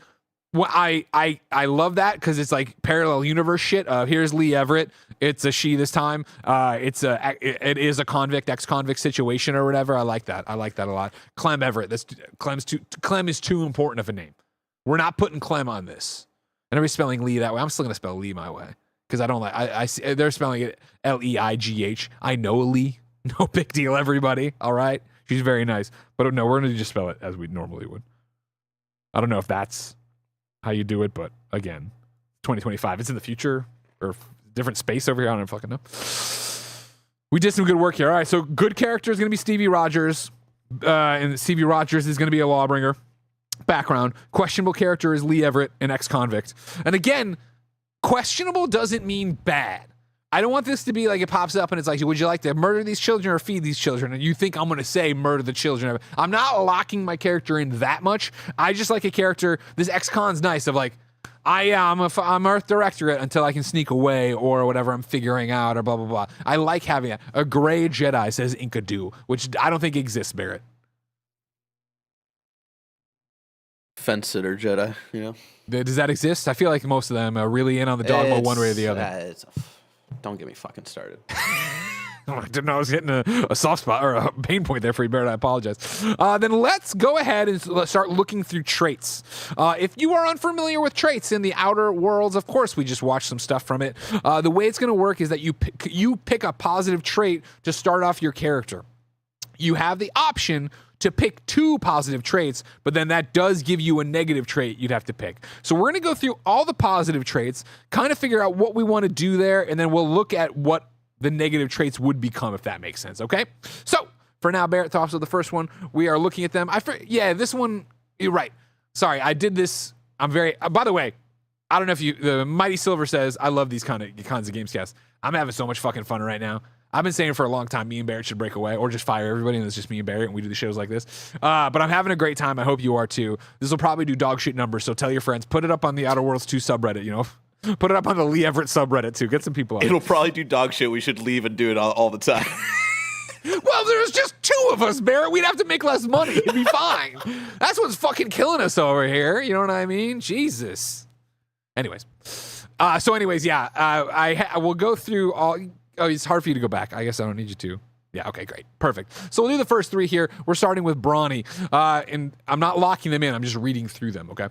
I love that because it's like parallel universe shit. Here's Lee Everett. It's a she this time. It is a ex-convict situation or whatever. I like that. I like that a lot. Clem Everett. Clem is too important of a name. We're not putting Clem on this. And everybody's spelling Lee that way. I'm still gonna spell Lee my way because I don't like. I see they're spelling it Leigh. I know a Lee. No big deal, everybody. All right, she's very nice. But no, we're gonna just spell it as we normally would. I don't know if that's how you do it, but again, 2025. It's in the future or different space over here. I don't fucking know. We did some good work here. All right, so good character is gonna be Stevie Rogers, and Stevie Rogers is gonna be a lawbringer. Background, questionable character is Lee Everett, an ex-convict. And again, questionable doesn't mean bad. I don't want this to be like it pops up and it's like, would you like to murder these children or feed these children? And you think I'm going to say murder the children. I'm not locking my character in that much. I just like a character, this ex-con's nice of like, I'm Earth Directorate until I can sneak away or whatever I'm figuring out or blah, blah, blah. I like having that. A gray Jedi, says Inkadu, which I don't think exists, Barrett. Fence-sitter Jedi, Does that exist? I feel like most of them are really in on the dogma one way or the other. Don't get me fucking started. I didn't know I was hitting a soft spot or a pain point there for you, Barrett. I apologize. Then let's go ahead and start looking through traits. If you are unfamiliar with traits in the Outer Worlds, of course, we just watched some stuff from it. The way it's going to work is that you pick a positive trait to start off your character. You have the option to pick 2 positive traits, but then that does give you a negative trait you'd have to pick. So we're going to go through all the positive traits, kind of figure out what we want to do there, and then we'll look at what the negative traits would become, if that makes sense, okay? So for now, Barrett talks with the first one. We are looking at them. This one, you're right. Sorry, I did this. I'm very, by the way, I don't know if the Mighty Silver says, I love these kinds of Gamescast. I'm having so much fucking fun right now. I've been saying for a long time, me and Barrett should break away or just fire everybody, and it's just me and Barrett, and we do the shows like this. But I'm having a great time. I hope you are too. This will probably do dog shit numbers, so tell your friends. Put it up on the Outer Worlds 2 subreddit, Put it up on the Lee Everett subreddit too. Get some people on. It'll probably do dog shit. We should leave and do it all the time. Well, there's just 2 of us, Barrett. We'd have to make less money. It'd be fine. That's what's fucking killing us over here. You know what I mean? Jesus. Anyways. I will go through all... Oh, it's hard for you to go back. I guess I don't need you to. Yeah, okay, great. Perfect. So we'll do the first 3 here. We're starting with Brawny. And I'm not locking them in. I'm just reading through them, okay?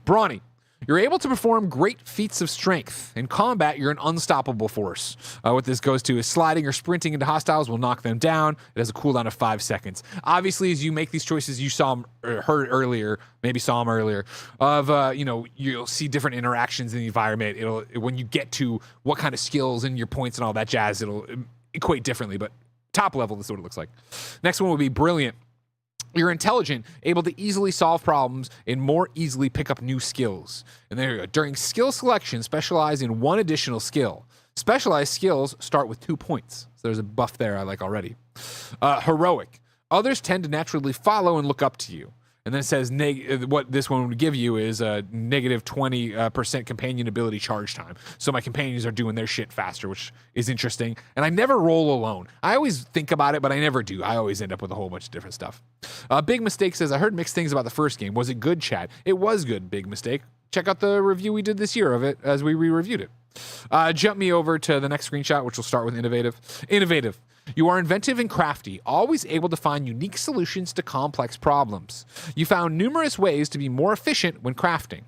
Brawny. You're able to perform great feats of strength. In combat, you're an unstoppable force. What this goes to is sliding or sprinting into hostiles will knock them down. It has a cooldown of 5 seconds. Obviously, as you make these choices, you saw them, or heard earlier, maybe saw them earlier, of, you'll see different interactions in the environment. When you get to what kind of skills and your points and all that jazz, it'll equate differently, but top level, this is what it looks like. Next one would be Brilliant. You're intelligent, able to easily solve problems and more easily pick up new skills. And there you go. During skill selection, specialize in 1 additional skill. Specialized skills start with 2 points. So there's a buff there I like already. Heroic. Others tend to naturally follow and look up to you. And then it says what this one would give you is a negative 20% companion ability charge time. So my companions are doing their shit faster, which is interesting. And I never roll alone. I always think about it, but I never do. I always end up with a whole bunch of different stuff. Big Mistake says, I heard mixed things about the first game. Was it good, chat? It was good, Big Mistake. Check out the review we did this year of it as we re-reviewed it. Jump me over to the next screenshot, which will start with innovative. Innovative. You are inventive and crafty, always able to find unique solutions to complex problems. You found numerous ways to be more efficient when crafting.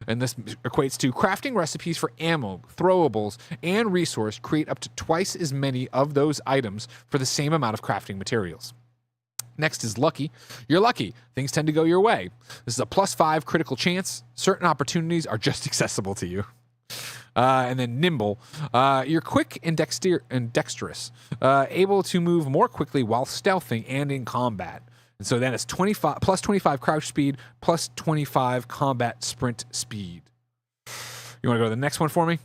And this equates to crafting recipes for ammo, throwables, and resource. Create up to twice as many of those items for the same amount of crafting materials. Next is lucky. You're lucky. Things tend to go your way. This is a +5 critical chance. Certain opportunities are just accessible to you. And then nimble. You're quick and dexterous, able to move more quickly while stealthing and in combat. And so then it's +25 crouch speed, +25 combat sprint speed. You want to go to the next one for me?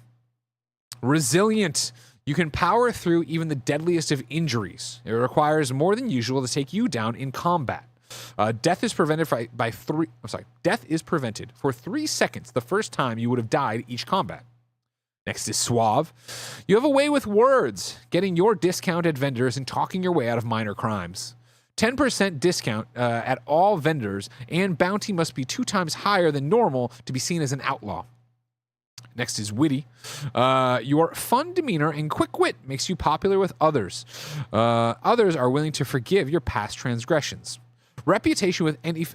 Resilient. You can power through even the deadliest of injuries. It requires more than usual to take you down in combat. Death is prevented Death is prevented for 3 seconds the first time you would have died each combat. Next is suave. You have a way with words, getting your discount at vendors and talking your way out of minor crimes. 10% discount at all vendors, and bounty must be 2 times higher than normal to be seen as an outlaw. Next is witty. Your fun demeanor and quick wit makes you popular with others. Others are willing to forgive your past transgressions. Reputation with any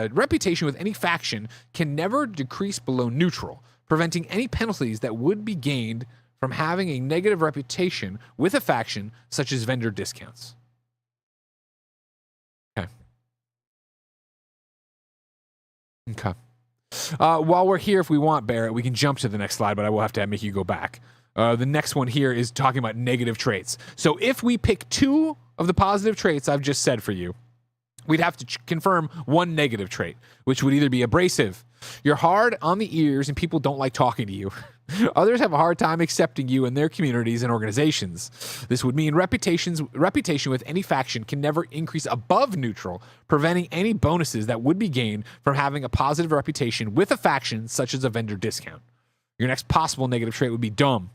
reputation with any faction can never decrease below neutral, preventing any penalties that would be gained from having a negative reputation with a faction, such as vendor discounts. Okay. While we're here, if we want, Barrett, we can jump to the next slide, but I will have to make you go back. The next one here is talking about negative traits. So if we pick 2 of the positive traits I've just said for you, we'd have to confirm 1 negative trait, which would either be abrasive. You're hard on the ears and people don't like talking to you. Others have a hard time accepting you in their communities and organizations. This would mean reputation with any faction can never increase above neutral, preventing any bonuses that would be gained from having a positive reputation with a faction, such as a vendor discount. Your next possible negative trait would be dumb.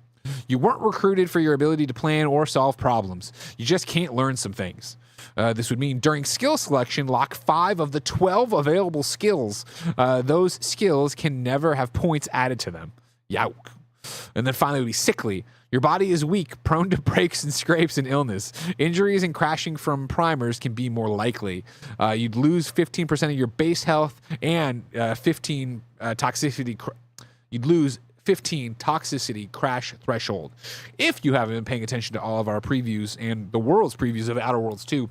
You weren't recruited for your ability to plan or solve problems. You just can't learn some things. This would mean during skill selection, lock 5 of the 12 available skills. Those skills can never have points added to them. Youk. And then finally, it would be sickly. Your body is weak, prone to breaks and scrapes and illness. Injuries and crashing from primers can be more likely. You'd lose 15% of your base health and 15 toxicity. You'd lose 15 toxicity crash threshold. If you haven't been paying attention to all of our previews and the world's previews of Outer Worlds 2,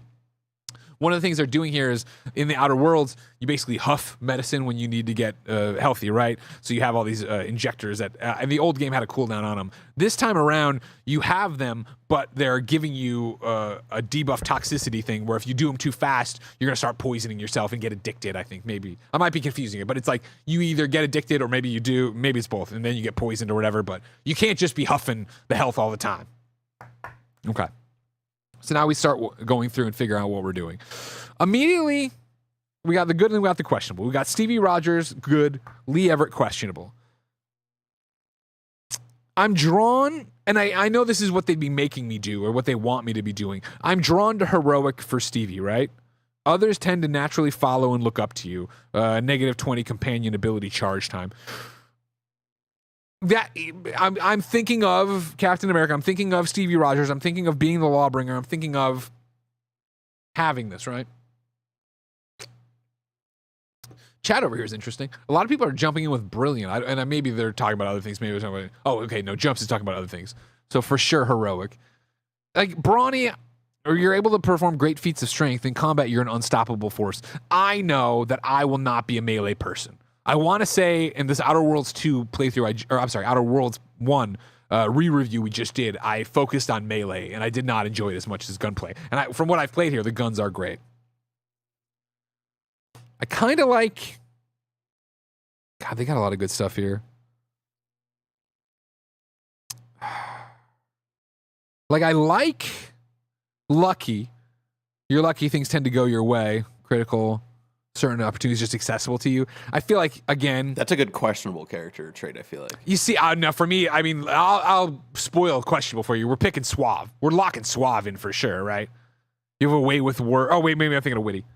one of the things they're doing here is in the Outer Worlds, you basically huff medicine when you need to get healthy, right? So you have all these injectors that, and the old game had a cooldown on them. This time around, you have them, but they're giving you a debuff toxicity thing where if you do them too fast, you're going to start poisoning yourself and get addicted, I think, maybe. I might be confusing it, but it's like you either get addicted or maybe you do, maybe it's both, and then you get poisoned or whatever, but you can't just be huffing the health all the time. Okay. So now we start going through and figure out what we're doing. Immediately, we got the good and we got the questionable. We got Stevie Rogers, good. Lee Everett, questionable. I'm drawn, and I know this is what they'd be making me do or what they want me to be doing. I'm drawn to heroic for Stevie, right? Others tend to naturally follow and look up to you. -20 companion ability charge time. That I'm thinking of Captain America. I'm thinking of Stevie Rogers. I'm thinking of being the Lawbringer. I'm thinking of having this, right? Chat over here is interesting. A lot of people are jumping in with brilliant, and maybe they're talking about other things. Maybe they're talking about, okay, no, Jumps is talking about other things. So for sure, heroic. Like brawny, or you're able to perform great feats of strength in combat. You're an unstoppable force. I know that I will not be a melee person. I want to say in this Outer Worlds 2 playthrough, Outer Worlds 1 re-review we just did, I focused on melee, and I did not enjoy it as much as gunplay. And from what I've played here, the guns are great. I kind of like... God, they got a lot of good stuff here. Like, I like lucky. You're lucky, things tend to go your way. Critical... certain opportunities just accessible to you. I feel like, again, that's a good questionable character trait, I feel like. You see, now for me, I mean, I'll spoil questionable for you. We're picking suave. We're locking suave in for sure, right? You have a way with word. Oh, wait, maybe I'm thinking of witty.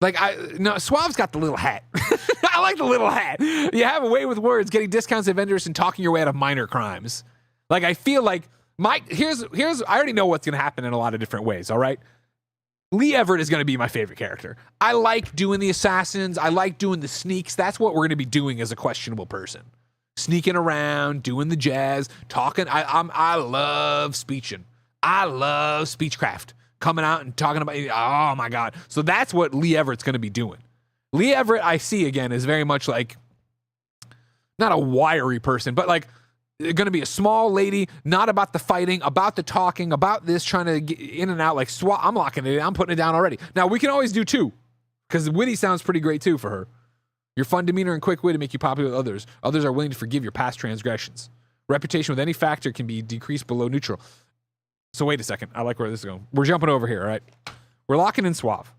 Like, no, Suave's got the little hat. I like the little hat. You have a way with words, getting discounts at vendors and talking your way out of minor crimes. Like, I feel like here's I already know what's going to happen in a lot of different ways, all right? Lee Everett is going to be my favorite character. I like doing the assassins. I like doing the sneaks. That's what we're going to be doing as a questionable person. Sneaking around, doing the jazz, talking. I love speeching. I love speechcraft. Coming out and talking about, oh my God. So that's what Lee Everett's going to be doing. Lee Everett, I see again, is very much like, not a wiry person, but like, going to be a small lady, not about the fighting, about the talking, about this, trying to get in and out. Like, I'm locking it in. I'm putting it down already. Now, we can always do two, because witty sounds pretty great too for her. Your fun demeanor and quick wit to make you popular with others. Others are willing to forgive your past transgressions. Reputation with any factor can be decreased below neutral. So wait a second. I like where this is going. We're jumping over here, all right? We're locking in Suave.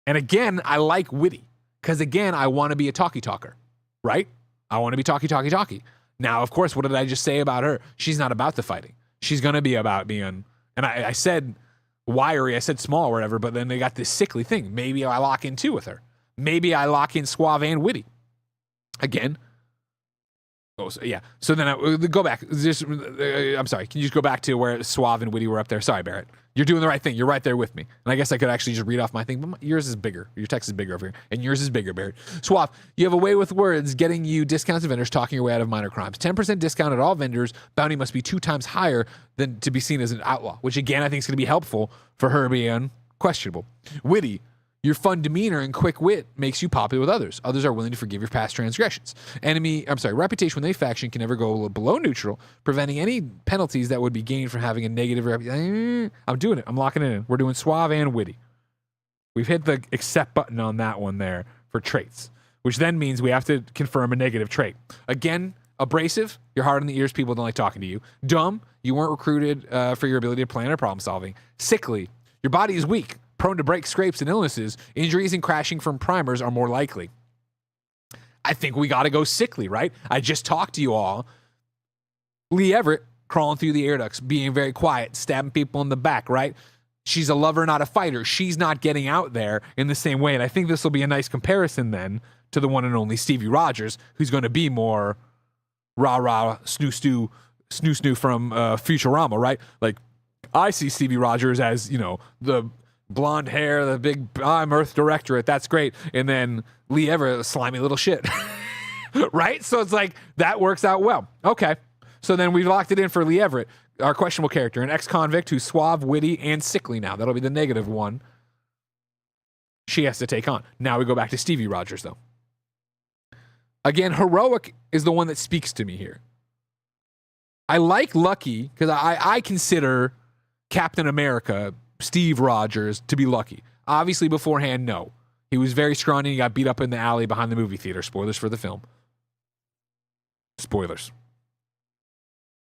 And again, I like witty. Because again, I want to be a talker, right? I want to be talky. Now, of course, what did I just say about her? She's not about the fighting. She's going to be about being, and I said wiry, I said small or whatever, but then they got this sickly thing. Maybe I lock in two with her. Maybe I lock in Suave and witty. Again. Oh, so, yeah. So then I go back. I'm sorry. Can you just go back to where Suave and witty were up there? Sorry, Barrett. You're doing the right thing. You're right there with me. And I guess I could actually just read off my thing, but yours is bigger. Your text is bigger over here. And yours is bigger, Barrett. Suave, you have a way with words getting you discounts to vendors, talking your way out of minor crimes. 10% discount at all vendors. Bounty must be 2 times higher than to be seen as an outlaw, which again, I think is going to be helpful for her being questionable. Witty, your fun demeanor and quick wit makes you popular with others. Others are willing to forgive your past transgressions. Reputation with a faction can never go below neutral, preventing any penalties that would be gained from having a negative reputation. I'm doing it. I'm locking it in. We're doing Suave and witty. We've hit the accept button on that one there for traits, which then means we have to confirm a negative trait. Again, abrasive, you're hard on the ears, people don't like talking to you. Dumb, you weren't recruited for your ability to plan or problem solving. Sickly, your body is weak. Prone to breaks, scrapes, and illnesses, injuries and crashing from primers are more likely. I think we got to go sickly, right? I just talked to you all. Lee Everett crawling through the air ducts, being very quiet, stabbing people in the back, right? She's a lover, not a fighter. She's not getting out there in the same way. And I think this will be a nice comparison then to the one and only Stevie Rogers, who's going to be more rah-rah, snoo from Futurama, right? Like, I see Stevie Rogers as, the blonde hair, the big, I'm Earth Directorate, that's great. And then Lee Everett, slimy little shit. Right? So it's like, that works out well. Okay. So then we've locked it in for Lee Everett, our questionable character, an ex-convict who's suave, witty, and sickly now. That'll be the negative one she has to take on. Now we go back to Stevie Rogers, though. Again, heroic is the one that speaks to me here. I like Lucky because I consider Captain America, Steve Rogers, to be lucky. Obviously, beforehand, no. He was very scrawny. He got beat up in the alley behind the movie theater. Spoilers for the film. Spoilers.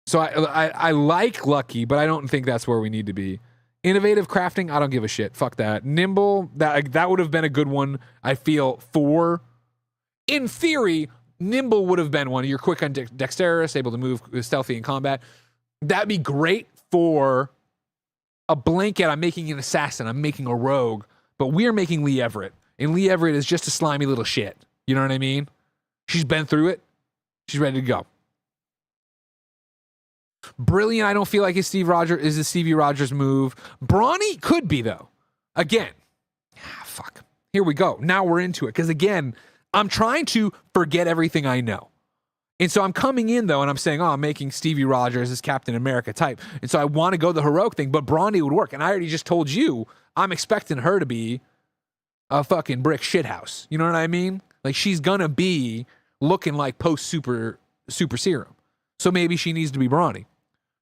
So I like Lucky, but I don't think that's where we need to be. Innovative crafting, I don't give a shit. Fuck that. Nimble, that would have been a good one, I feel, for... In theory, nimble would have been one. You're quick and dexterous, able to move stealthy in combat. That'd be great for... a blanket. I'm making an assassin. I'm making a rogue. But we're making Lee Everett. And Lee Everett is just a slimy little shit. You know what I mean? She's been through it. She's ready to go. Brilliant, I don't feel like is a Stevie Rogers move. Brawny could be, though. Again. Fuck. Here we go. Now we're into it. Because again, I'm trying to forget everything I know. And so I'm coming in, though, and I'm saying, I'm making Stevie Rogers this Captain America type. And so I want to go the heroic thing, but Brawny would work. And I already just told you, I'm expecting her to be a fucking brick shithouse. You know what I mean? Like, she's going to be looking like post-super serum. So maybe she needs to be Brawny.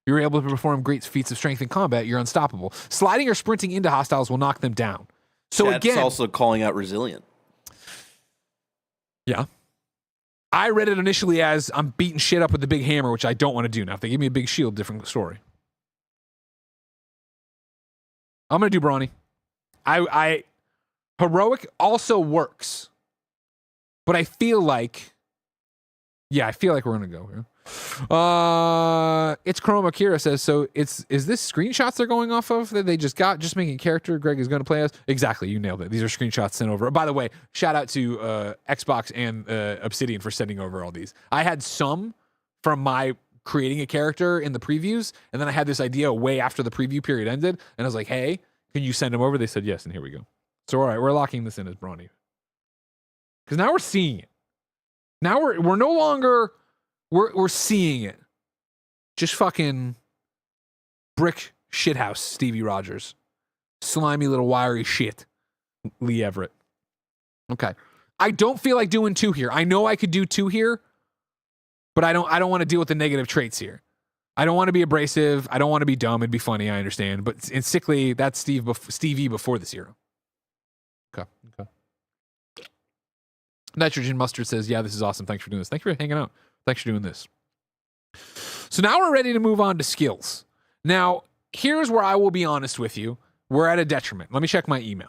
You're able to perform great feats of strength in combat. You're unstoppable. Sliding or sprinting into hostiles will knock them down. So That's again... also calling out resilient. Yeah. I read it initially as I'm beating shit up with the big hammer, which I don't want to do. Now, if they give me a big shield, different story. I'm going to do Brawny. Heroic also works. But I feel like... Yeah, I feel like we're going to go here. It's Chroma Kira says, so is this screenshots they're going off of that they just got, just making a character Greg is going to play as? Exactly, you nailed it. These are screenshots sent over. By the way, shout out to Xbox and Obsidian for sending over all these. I had some from my creating a character in the previews, and then I had this idea way after the preview period ended, and I was like, hey, can you send them over? They said yes, and here we go. So all right, we're locking this in as Brawny. Because now we're seeing it. Now we're no longer... We're seeing it. Just fucking brick shithouse Stevie Rogers. Slimy little wiry shit. Lee Everett. Okay. I don't feel like doing 2 here. I know I could do 2 here, but I don't want to deal with the negative traits here. I don't want to be abrasive. I don't want to be dumb. It'd be funny, I understand. But in sickly, that's Stevie before this hero. Okay. Nitrogen Mustard says, yeah, this is awesome. Thanks for doing this. Thank you for hanging out. Thanks for doing this. So now we're ready to move on to skills. Now, here's where I will be honest with you. We're at a detriment. Let me check my email.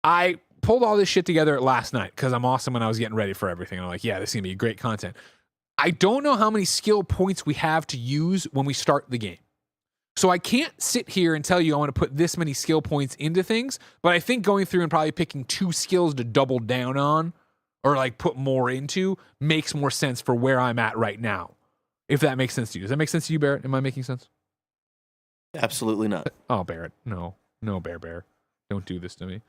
I pulled all this shit together last night because I'm awesome when I was getting ready for everything. I'm like, yeah, this is going to be great content. I don't know how many skill points we have to use when we start the game. So I can't sit here and tell you I want to put this many skill points into things, but I think going through and probably picking 2 skills to double down on or like put more into makes more sense for where I'm at right now. If that makes sense to you. Does that make sense to you, Barrett? Am I making sense? Absolutely not. Oh, Barrett. No, Bear. Don't do this to me.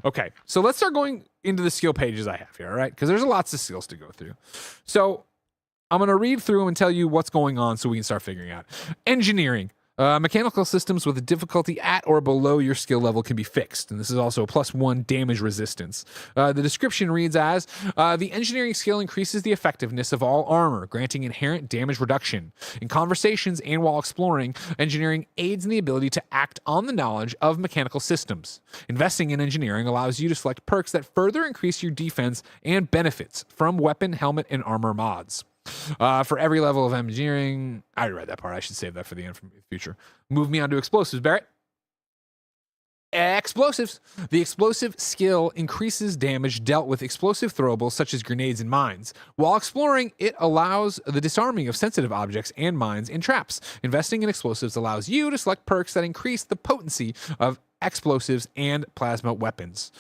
Okay, so let's start going into the skill pages I have here, all right? Because there's lots of skills to go through. So I'm going to read through them and tell you what's going on so we can start figuring out. Engineering. Mechanical systems with a difficulty at or below your skill level can be fixed. And this is also a +1 damage resistance. The description reads as, the engineering skill increases the effectiveness of all armor, granting inherent damage reduction. In conversations and while exploring, engineering aids in the ability to act on the knowledge of mechanical systems. Investing in engineering allows you to select perks that further increase your defense and benefits from weapon, helmet, and armor mods. For every level of engineering, I already read that part. I should save that for the end for the future. Move me on to explosives, Barrett. Explosives. The explosive skill increases damage dealt with explosive throwables such as grenades and mines. While exploring, it allows the disarming of sensitive objects and mines and traps. Investing in explosives allows you to select perks that increase the potency of explosives and plasma weapons.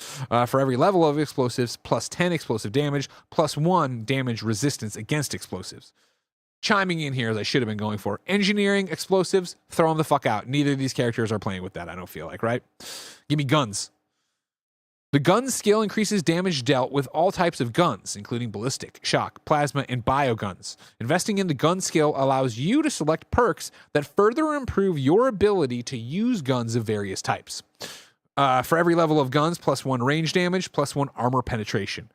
For every level of explosives, +10 explosive damage, +1 damage resistance against explosives. Chiming in here as I should have been going for. Engineering, explosives, throw them the fuck out. Neither of these characters are playing with that, I don't feel like, right? Give me guns. The gun skill increases damage dealt with all types of guns, including ballistic, shock, plasma, and bioguns. Investing in the gun skill allows you to select perks that further improve your ability to use guns of various types. For every level of guns, +1 range damage, +1 armor penetration.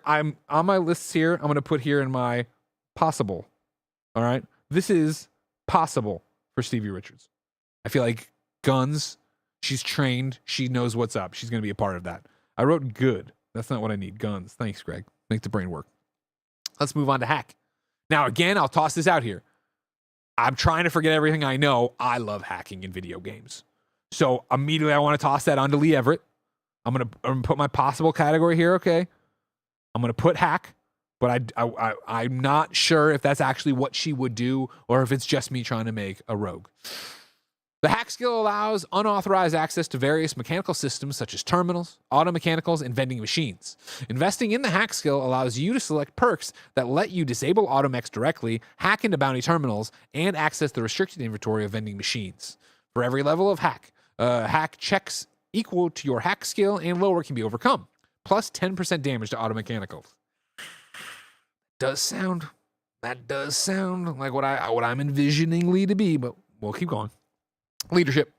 I'm on my lists here. I'm going to put here in my possible. All right. This is possible for Stevie Richards. I feel like guns, she's trained. She knows what's up. She's going to be a part of that. I wrote good. That's not what I need. Guns. Thanks, Greg. Make the brain work. Let's move on to hack. Now, again, I'll toss this out here. I'm trying to forget everything I know. I love hacking in video games. So immediately I want to toss that onto Lee Everett. I'm going to put my possible category here. Okay. I'm going to put hack. But I'm not sure if that's actually what she would do or if it's just me trying to make a rogue. The hack skill allows unauthorized access to various mechanical systems such as terminals, auto mechanicals, and vending machines. Investing in the hack skill allows you to select perks that let you disable automechs directly, hack into bounty terminals, and access the restricted inventory of vending machines. For every level of hack, hack checks equal to your hack skill and lower can be overcome, plus 10% damage to auto mechanicals. That does sound like what I'm envisioning Lee to be, but we'll keep going. Leadership.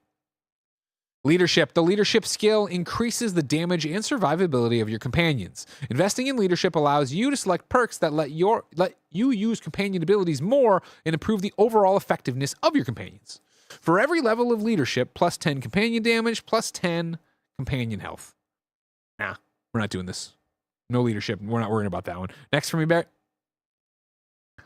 The leadership skill increases the damage and survivability of your companions. Investing in leadership allows you to select perks that let you use companion abilities more and improve the overall effectiveness of your companions. For every level of leadership, +10 companion damage, +10 companion health. Nah, we're not doing this. No leadership. We're not worrying about that one. Next for me, Barrett.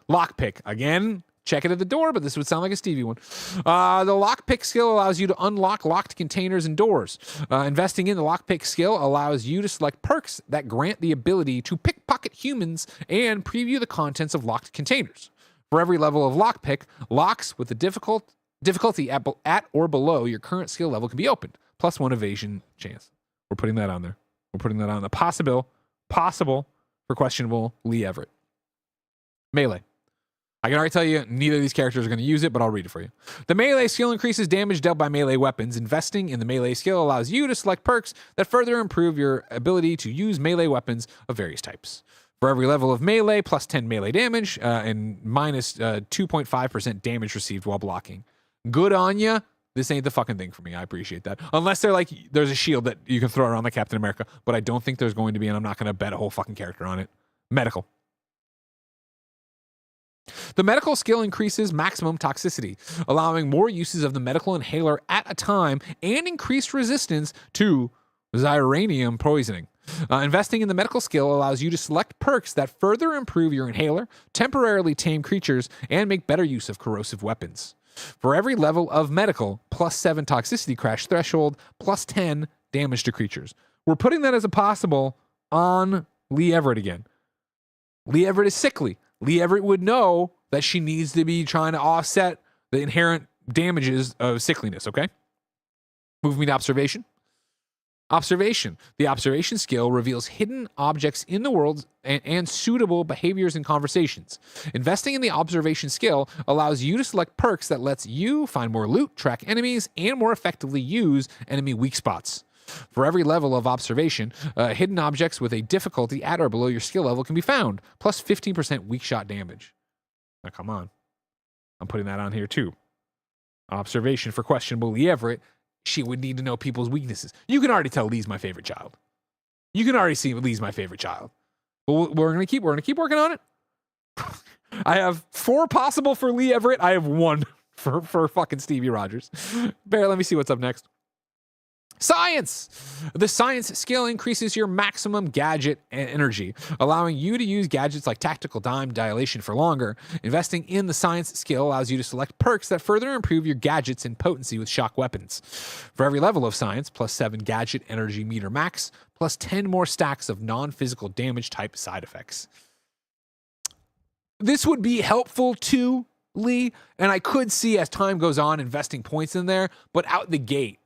Lockpick. Again, check it at the door, but this would sound like a Stevie one. The lockpick skill allows you to unlock locked containers and doors. Investing in the lockpick skill allows you to select perks that grant the ability to pickpocket humans and preview the contents of locked containers. For every level of lockpick, locks with the difficulty at or below your current skill level can be opened. +1 evasion chance. We're putting that on there. We're putting that on the possible for questionable Lee Everett. Melee. I can already tell you neither of these characters are going to use it, but I'll read it for you. The melee skill increases damage dealt by melee weapons. Investing in the melee skill allows you to select perks that further improve your ability to use melee weapons of various types. For every level of melee, +10 melee damage and minus 2.5% damage received while blocking. Good on ya. This ain't the fucking thing for me. I appreciate that. Unless there's a shield that you can throw around like Captain America, but I don't think there's going to be, and I'm not going to bet a whole fucking character on it. Medical. The medical skill increases maximum toxicity, allowing more uses of the medical inhaler at a time and increased resistance to xyranium poisoning. Investing in the medical skill allows you to select perks that further improve your inhaler, temporarily tame creatures, and make better use of corrosive weapons. For every level of medical, +7 toxicity crash threshold, +10 damage to creatures. We're putting that as a possible on Lee Everett again. Lee Everett is sickly. Lee Everett would know that she needs to be trying to offset the inherent damages of sickliness, okay? Move me to observation. Observation. The observation skill reveals hidden objects in the world and suitable behaviors in conversations. Investing in the observation skill allows you to select perks that lets you find more loot, track enemies, and more effectively use enemy weak spots. For every level of observation, hidden objects with a difficulty at or below your skill level can be found, +15% weak shot damage. Now, come on. I'm putting that on here too. Observation for questionable Lee Everett. She would need to know people's weaknesses. You can already tell Lee's my favorite child. You can already see Lee's my favorite child. But we're gonna keep working on it. I have 4 possible for Lee Everett. I have 1 for fucking Stevie Rogers. Bear, let me see what's up next. Science! The science skill increases your maximum gadget energy, allowing you to use gadgets like tactical dime dilation for longer. Investing in the science skill allows you to select perks that further improve your gadgets and potency with shock weapons. For every level of science, +7 gadget energy meter max, +10 more stacks of non-physical damage type side effects. This would be helpful to Lee, and I could see as time goes on investing points in there, but out the gate,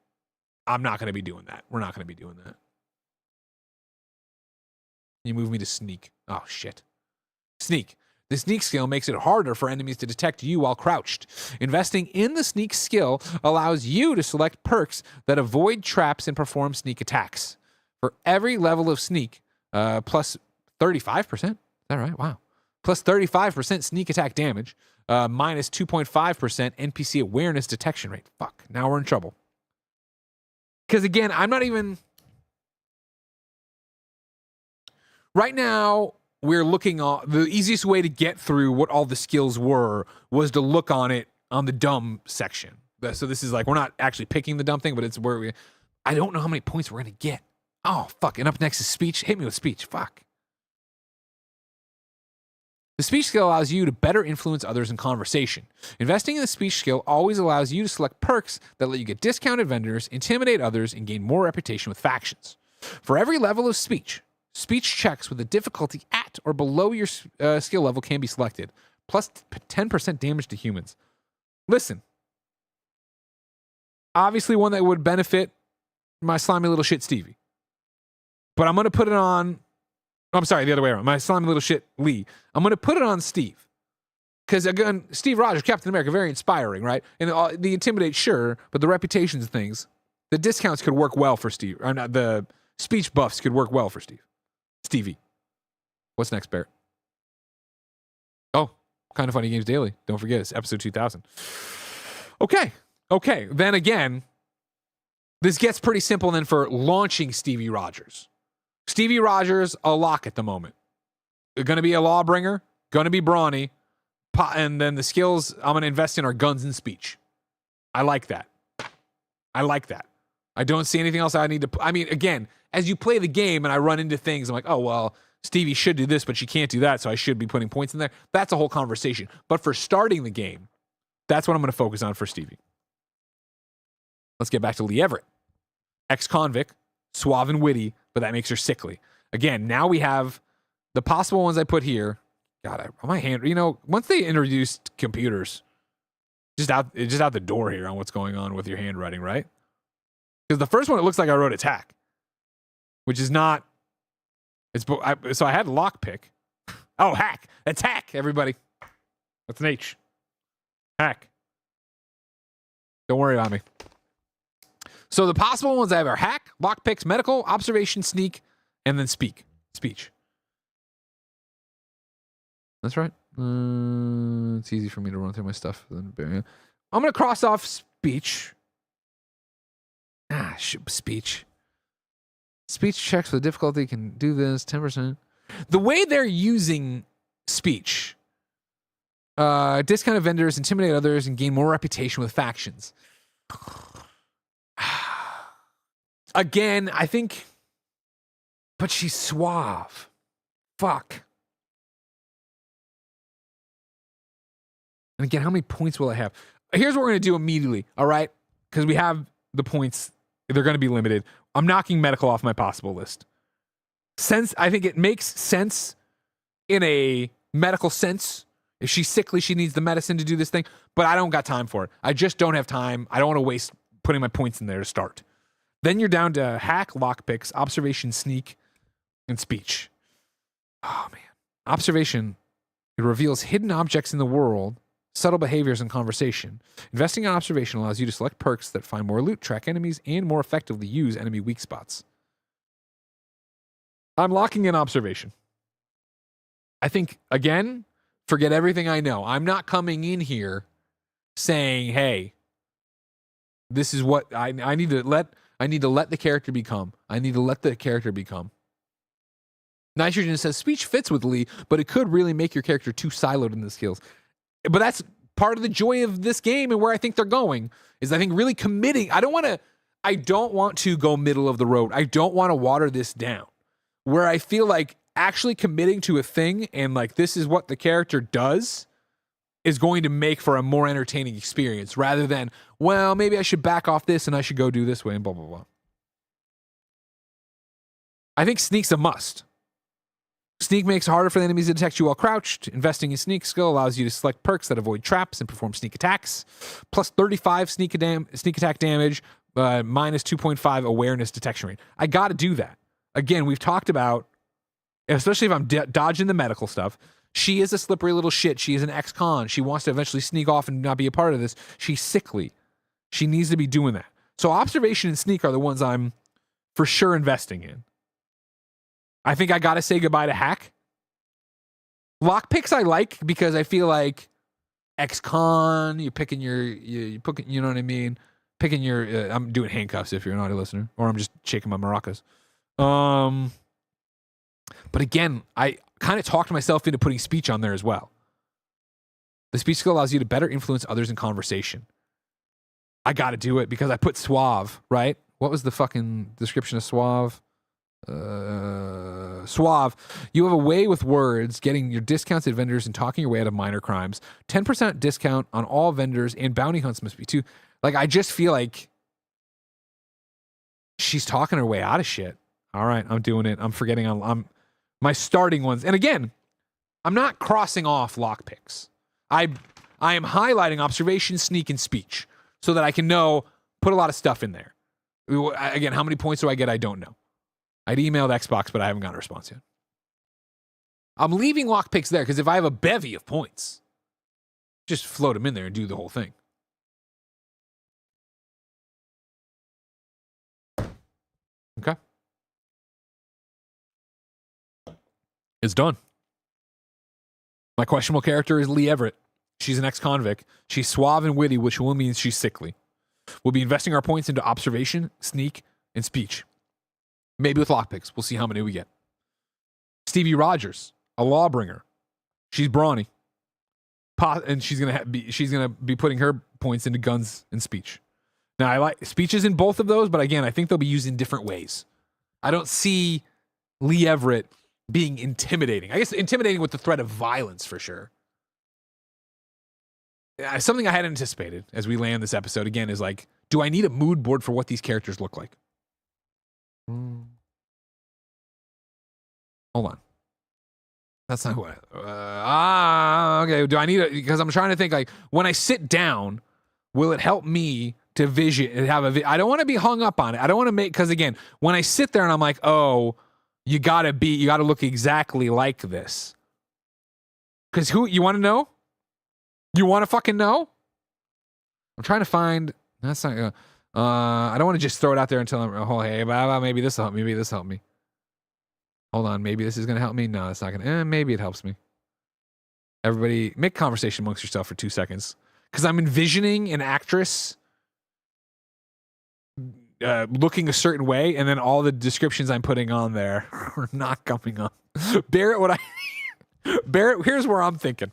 I'm not going to be doing that. We're not going to be doing that. You move me to sneak. Oh, shit. Sneak. The sneak skill makes it harder for enemies to detect you while crouched. Investing in the sneak skill allows you to select perks that avoid traps and perform sneak attacks. For every level of sneak, plus 35%. Is that right? Wow. Plus 35% sneak attack damage, minus 2.5% NPC awareness detection rate. Fuck. Now we're in trouble. Because again, I'm not even... Right now, we're looking on... The easiest way to get through what all the skills were was to look on it on the dumb section. So this is like, we're not actually picking the dumb thing, but it's where we... I don't know how many points we're going to get. Oh, fuck. And up next is speech. Hit me with speech. Fuck. The speech skill allows you to better influence others in conversation. Investing in the speech skill always allows you to select perks that let you get discounted vendors, intimidate others, and gain more reputation with factions. For every level of speech checks with a difficulty at or below your skill level can be selected, plus 10% damage to humans. Listen, obviously one that would benefit my slimy little shit Stevie. But I'm going to put it on... I'm sorry, the other way around. My slimy little shit, Lee. I'm going to put it on Steve. Because, again, Steve Rogers, Captain America, very inspiring, right? And the intimidate, sure, but the reputations and things, the discounts could work well for Steve. Or not, the speech buffs could work well for Steve. Stevie. What's next, Barrett? Oh, Kind of Funny Games Daily. Don't forget, it's episode 2000. Okay. Then again, this gets pretty simple then for launching Stevie Rogers. Stevie Rogers, a lock at the moment. Going to be a lawbringer, going to be brawny, and then the skills I'm going to invest in are guns and speech. I like that. I don't see anything else I need to... I mean, again, as you play the game and I run into things, I'm like, oh, well, Stevie should do this, but she can't do that, so I should be putting points in there. That's a whole conversation. But for starting the game, that's what I'm going to focus on for Stevie. Let's get back to Lee Everett. Ex-convict, suave and witty, but that makes her sickly. Again, now we have the possible ones I put here. God, my hand. Once they introduced computers, just out the door here on what's going on with your handwriting, right? Because the first one, it looks like I wrote attack, which is not. So I had lockpick. Oh, hack, attack, everybody. That's an H. Hack. Don't worry about me. So the possible ones I have are hack, lockpicks, medical, observation, sneak, and then speech. That's right. It's easy for me to run through my stuff. I'm going to cross off speech. Speech. Speech checks with difficulty can do this, 10%. The way they're using speech, discounted vendors, intimidate others, and gain more reputation with factions. Again, I think, but she's suave. Fuck. And again, how many points will I have? Here's what we're going to do immediately, all right? Because we have the points. They're going to be limited. I'm knocking medical off my possible list. I think it makes sense in a medical sense. If she's sickly, she needs the medicine to do this thing. But I don't got time for it. I just don't have time. I don't want to waste putting my points in there to start. Then you're down to hack, lockpicks, observation, sneak, and speech. Oh, man. Observation. It reveals hidden objects in the world, subtle behaviors, and conversation. Investing in observation allows you to select perks that find more loot, track enemies, and more effectively use enemy weak spots. I'm locking in observation. I think, again, forget everything I know. I'm not coming in here saying, hey, this is what I need to let the character become. Nitrogen says speech fits with Lee, but it could really make your character too siloed in the skills. But that's part of the joy of this game and where I think they're going is I think really committing. I don't want to go middle of the road. I don't want to water this down where I feel like actually committing to a thing and like this is what the character does is going to make for a more entertaining experience rather than, well, maybe I should back off this and I should go do this way and blah, blah, blah. I think sneak's a must. Sneak makes it harder for the enemies to detect you while crouched. Investing in sneak skill allows you to select perks that avoid traps and perform sneak attacks. Plus 35 sneak attack damage, minus 2.5 awareness detection rate. I got to do that. Again, we've talked about, especially if I'm dodging the medical stuff, she is a slippery little shit. She is an ex-con. She wants to eventually sneak off and not be a part of this. She's sickly. She needs to be doing that. So observation and sneak are the ones I'm for sure investing in. I think I got to say goodbye to hack. Lockpicks I like because I feel like ex-con, you're picking you know what I mean? Picking your, I'm doing handcuffs if you're an audio listener, or I'm just shaking my maracas. But again, I kind of talked myself into putting speech on there as well. The speech skill allows you to better influence others in conversation. I got to do it because I put suave, right? What was the fucking description of suave? Suave. You have a way with words, getting your discounts at vendors and talking your way out of minor crimes. 10% discount on all vendors and bounty hunts must be too. Like, I just feel like she's talking her way out of shit. All right, I'm doing it. I'm forgetting I'm my starting ones. And again, I'm not crossing off lockpicks. I am highlighting observation, sneak, and speech so that I can put a lot of stuff in there. Again, how many points do I get? I don't know. I'd emailed Xbox, but I haven't gotten a response yet. I'm leaving lockpicks there because if I have a bevy of points, just float them in there and do the whole thing. Okay. It's done. My questionable character is Lee Everett. She's an ex-convict. She's suave and witty, which will mean she's sickly. We'll be investing our points into observation, sneak, and speech. Maybe with lockpicks. We'll see how many we get. Stevie Rogers, a lawbringer. She's brawny. And she's gonna be putting her points into guns and speech. Now, I like speeches in both of those, but again, I think they'll be used in different ways. I don't see Lee Everett being intimidating. I guess intimidating with the threat of violence for sure. Something I hadn't anticipated as we land this episode again is like, do I need a mood board for what these characters look like? Hold on. That's not what. Okay. Do I need it? Because I'm trying to think. Like when I sit down, will it help me to I don't want to be hung up on it. I don't want to make, because again, when I sit there and I'm like, oh, you gotta look exactly like this. Because you want to know? You want to fucking know? I'm trying to find. That's not. I don't want to just throw it out there until I'm. Oh, hey, maybe this will help me. Maybe this will help me. Hold on, maybe this is gonna help me. No, it's not gonna. Maybe it helps me. Everybody, make conversation amongst yourself for 2 seconds, because I'm envisioning an actress looking a certain way, and then all the descriptions I'm putting on there are not coming up. Barrett, here's where I'm thinking.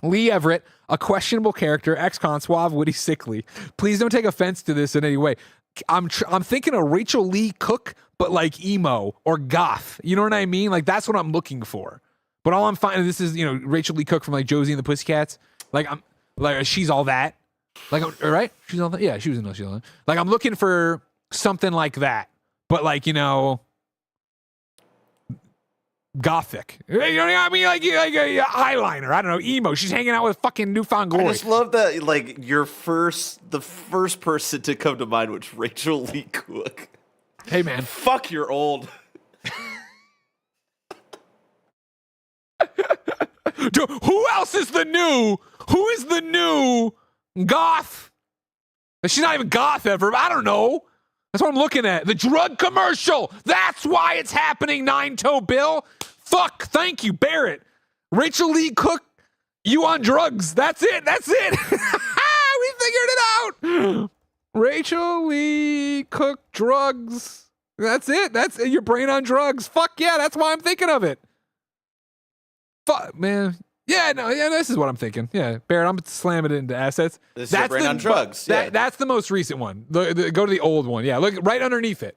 Lee Everett, a questionable character, ex-con, suave, witty, sickly. Please don't take offense to this in any way. I'm thinking of Rachel Lee Cook, but like emo or goth. You know what I mean? Like that's what I'm looking for. But all I'm finding, this is, Rachel Lee Cook from like Josie and the Pussycats. She's all that. Like, right? She's all that. Yeah, she's all that. Like I'm looking for something like that, but like, gothic. You know what I mean? Like a eyeliner. I don't know. Emo. She's hanging out with fucking Newfound Glory. I just love that. Like the first person to come to mind was Rachel Lee Cook. Hey man, fuck, you're old. Dude, who else is the new? Who is the new goth? She's not even goth ever. I don't know. That's what I'm looking at. The drug commercial. That's why it's happening, Nine Toe Bill. Fuck. Thank you, Barrett. Rachel Lee Cook, you on drugs. That's it. We figured it out. Rachel Lee Cook, drugs. That's it. That's your brain on drugs. Fuck yeah. That's why I'm thinking of it. Fuck, man. Yeah, no, yeah, this is what I'm thinking. Yeah, Barrett, I'm slamming it into assets. This is your brain on drugs. That's the most recent one. Go to the old one. Yeah, look right underneath it.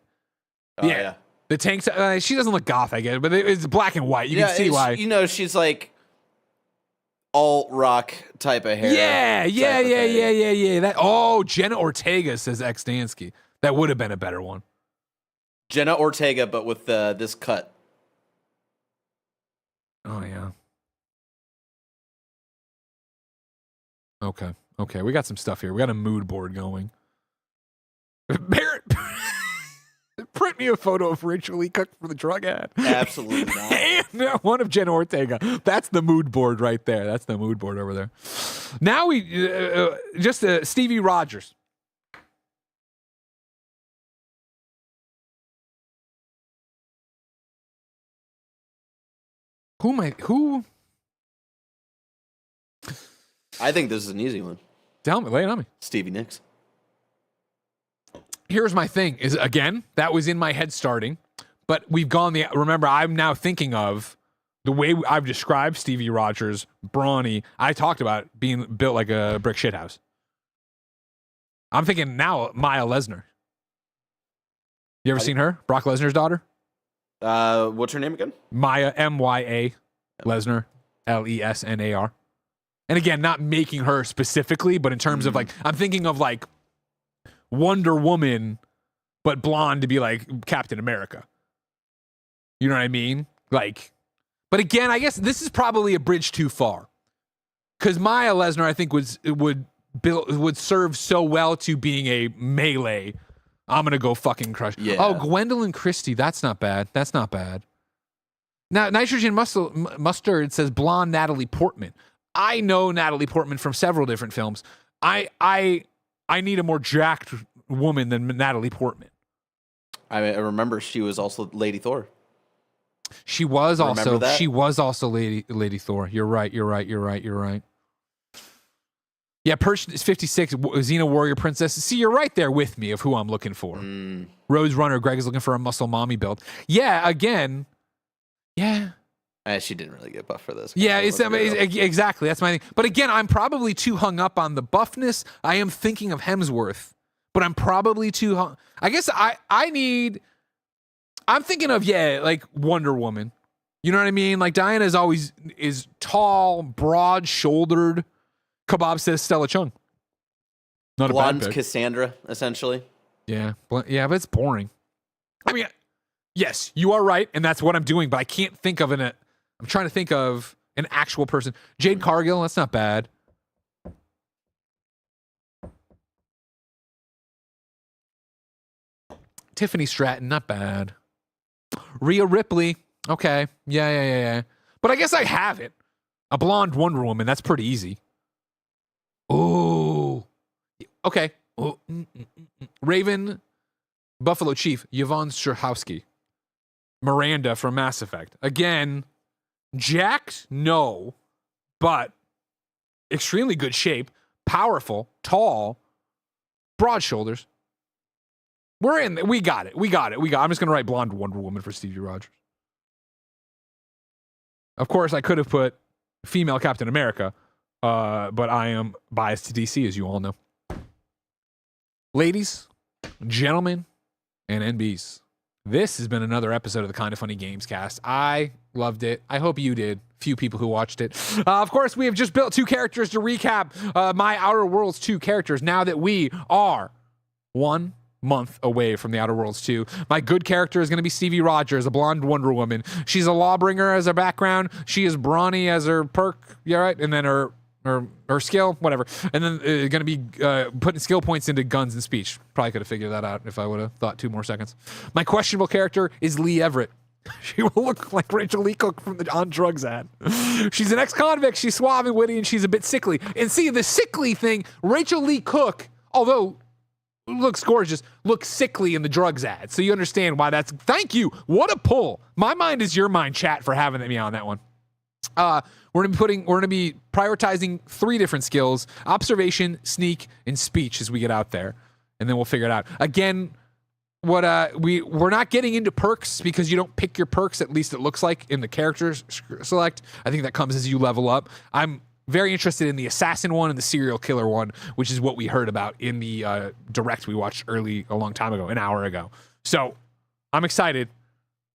Oh, yeah. The tank. She doesn't look goth, I guess, but it's black and white. You can see why. She's like alt rock type of hair. Yeah. That. Jenna Ortega, says X Dansky. That would have been a better one. Jenna Ortega, but with this cut. Oh yeah. Okay. We got some stuff here. We got a mood board going. Barrett, print me a photo of Rachel Lee Cook for the drug ad. Absolutely not. And one of Jenna Ortega. That's the mood board right there. That's the mood board over there. Now we just Stevie Rogers. Who? I think this is an easy one. Tell me, lay it on me. Stevie Nicks. Here's my thing is, again, that was in my head starting, but we've gone remember, I'm now thinking of the way I've described Stevie Rogers, brawny. I talked about being built like a brick shithouse. I'm thinking now Maya Lesnar. You ever seen her? Brock Lesnar's daughter? What's her name again? Maya, M-Y-A, Lesnar, Lesnar. And again, not making her specifically, but in terms of like, I'm thinking of like Wonder Woman, but blonde to be like Captain America. You know what I mean? Like, but again, I guess this is probably a bridge too far. Because Maya Lesnar, I think, would serve so well to being a melee. I'm going to go fucking crush. Yeah. Oh, Gwendolyn Christie. That's not bad. Now, Nitrogen Mustard says blonde Natalie Portman. I know Natalie Portman from several different films. I need a more jacked woman than Natalie Portman. I remember she was also Lady Thor. She was also Lady Thor. You're right. Yeah, Person is 56, Xena Warrior Princess. See, you're right there with me of who I'm looking for. Rose Runner, Greg is looking for a muscle mommy build. Yeah, again. Yeah. She didn't really get buff for this. Yeah, exactly. That's my thing. But again, I'm probably too hung up on the buffness. I am thinking of Hemsworth, but I'm probably too hung. I guess I'm thinking of, like Wonder Woman. You know what I mean? Like Diana is tall, broad-shouldered. Kebab says Stella Chung. Not blonde a bad pick. Cassandra, essentially. Yeah, but it's boring. I mean, yes, you are right, and that's what I'm doing, but I can't think of I'm I'm trying to think of an actual person. Jade Cargill, that's not bad. Tiffany Stratton, not bad. Rhea Ripley, okay. Yeah. But I guess I have it. A blonde Wonder Woman, that's pretty easy. Ooh. Okay. Ooh. Raven, Buffalo Chief, Yvonne Strahovski. Miranda from Mass Effect. Again, jacked? No. But extremely good shape. Powerful. Tall. Broad shoulders. We're in. We got it. I'm just going to write blonde Wonder Woman for Stevie Rogers. Of course, I could have put female Captain America, but I am biased to DC, as you all know. Ladies, gentlemen, and NBs, this has been another episode of the Kinda Funny Gamescast. I loved it. I hope you did. Few people who watched it. Of course, we have just built 2 characters to recap my Outer Worlds 2 characters now that we are 1 month away from the Outer Worlds 2. My good character is going to be Stevie Rogers, a blonde Wonder Woman. She's a lawbringer as her background. She is brawny as her perk. Yeah, right. And then her skill, whatever. And then going to be putting skill points into guns and speech. Probably could have figured that out if I would have thought 2 more seconds. My questionable character is Lee Everett. She will look like Rachel Lee Cook from the On Drugs ad. She's an ex-convict. She's suave and witty, and she's a bit sickly. And see, the sickly thing, Rachel Lee Cook, although looks gorgeous, looks sickly in the drugs ad. So you understand why that's... Thank you. What a pull. My mind is your mind, chat, for having me on that one. We're gonna be prioritizing 3 different skills: observation, sneak, and speech as we get out there, and then we'll figure it out. Again, we're not getting into perks because you don't pick your perks, at least it looks like, in the characters select. I think that comes as you level up. I'm very interested in the assassin one and the serial killer one, which is what we heard about in the direct we watched a long time ago, an hour ago. So I'm excited.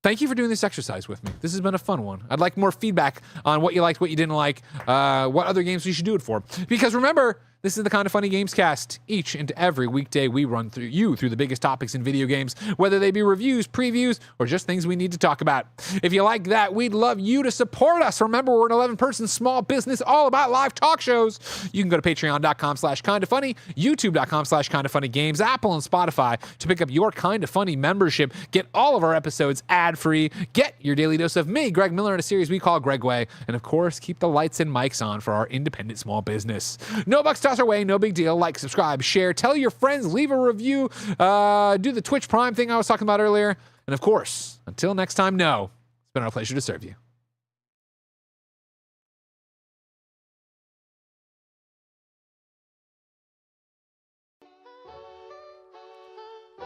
Thank you for doing this exercise with me. This has been a fun one. I'd like more feedback on what you liked, what you didn't like, what other games we should do it for. Because remember, this is the Kinda Funny Gamescast. Each and every weekday, we run through the biggest topics in video games, whether they be reviews, previews, or just things we need to talk about. If you like that, we'd love you to support us. Remember, we're an 11-person small business all about live talk shows. You can go to patreon.com/kindafunny, youtube.com/kindafunnygames, Apple and Spotify to pick up your Kinda Funny membership. Get all of our episodes ad-free. Get your daily dose of me, Greg Miller, in a series we call Greg Way. And of course, keep the lights and mics on for our independent small business. No bucks toss our way, no big deal. Like, subscribe, share, tell your friends, leave a review, do the Twitch Prime thing I was talking about earlier. And of course, until next time, it's been our pleasure to serve you.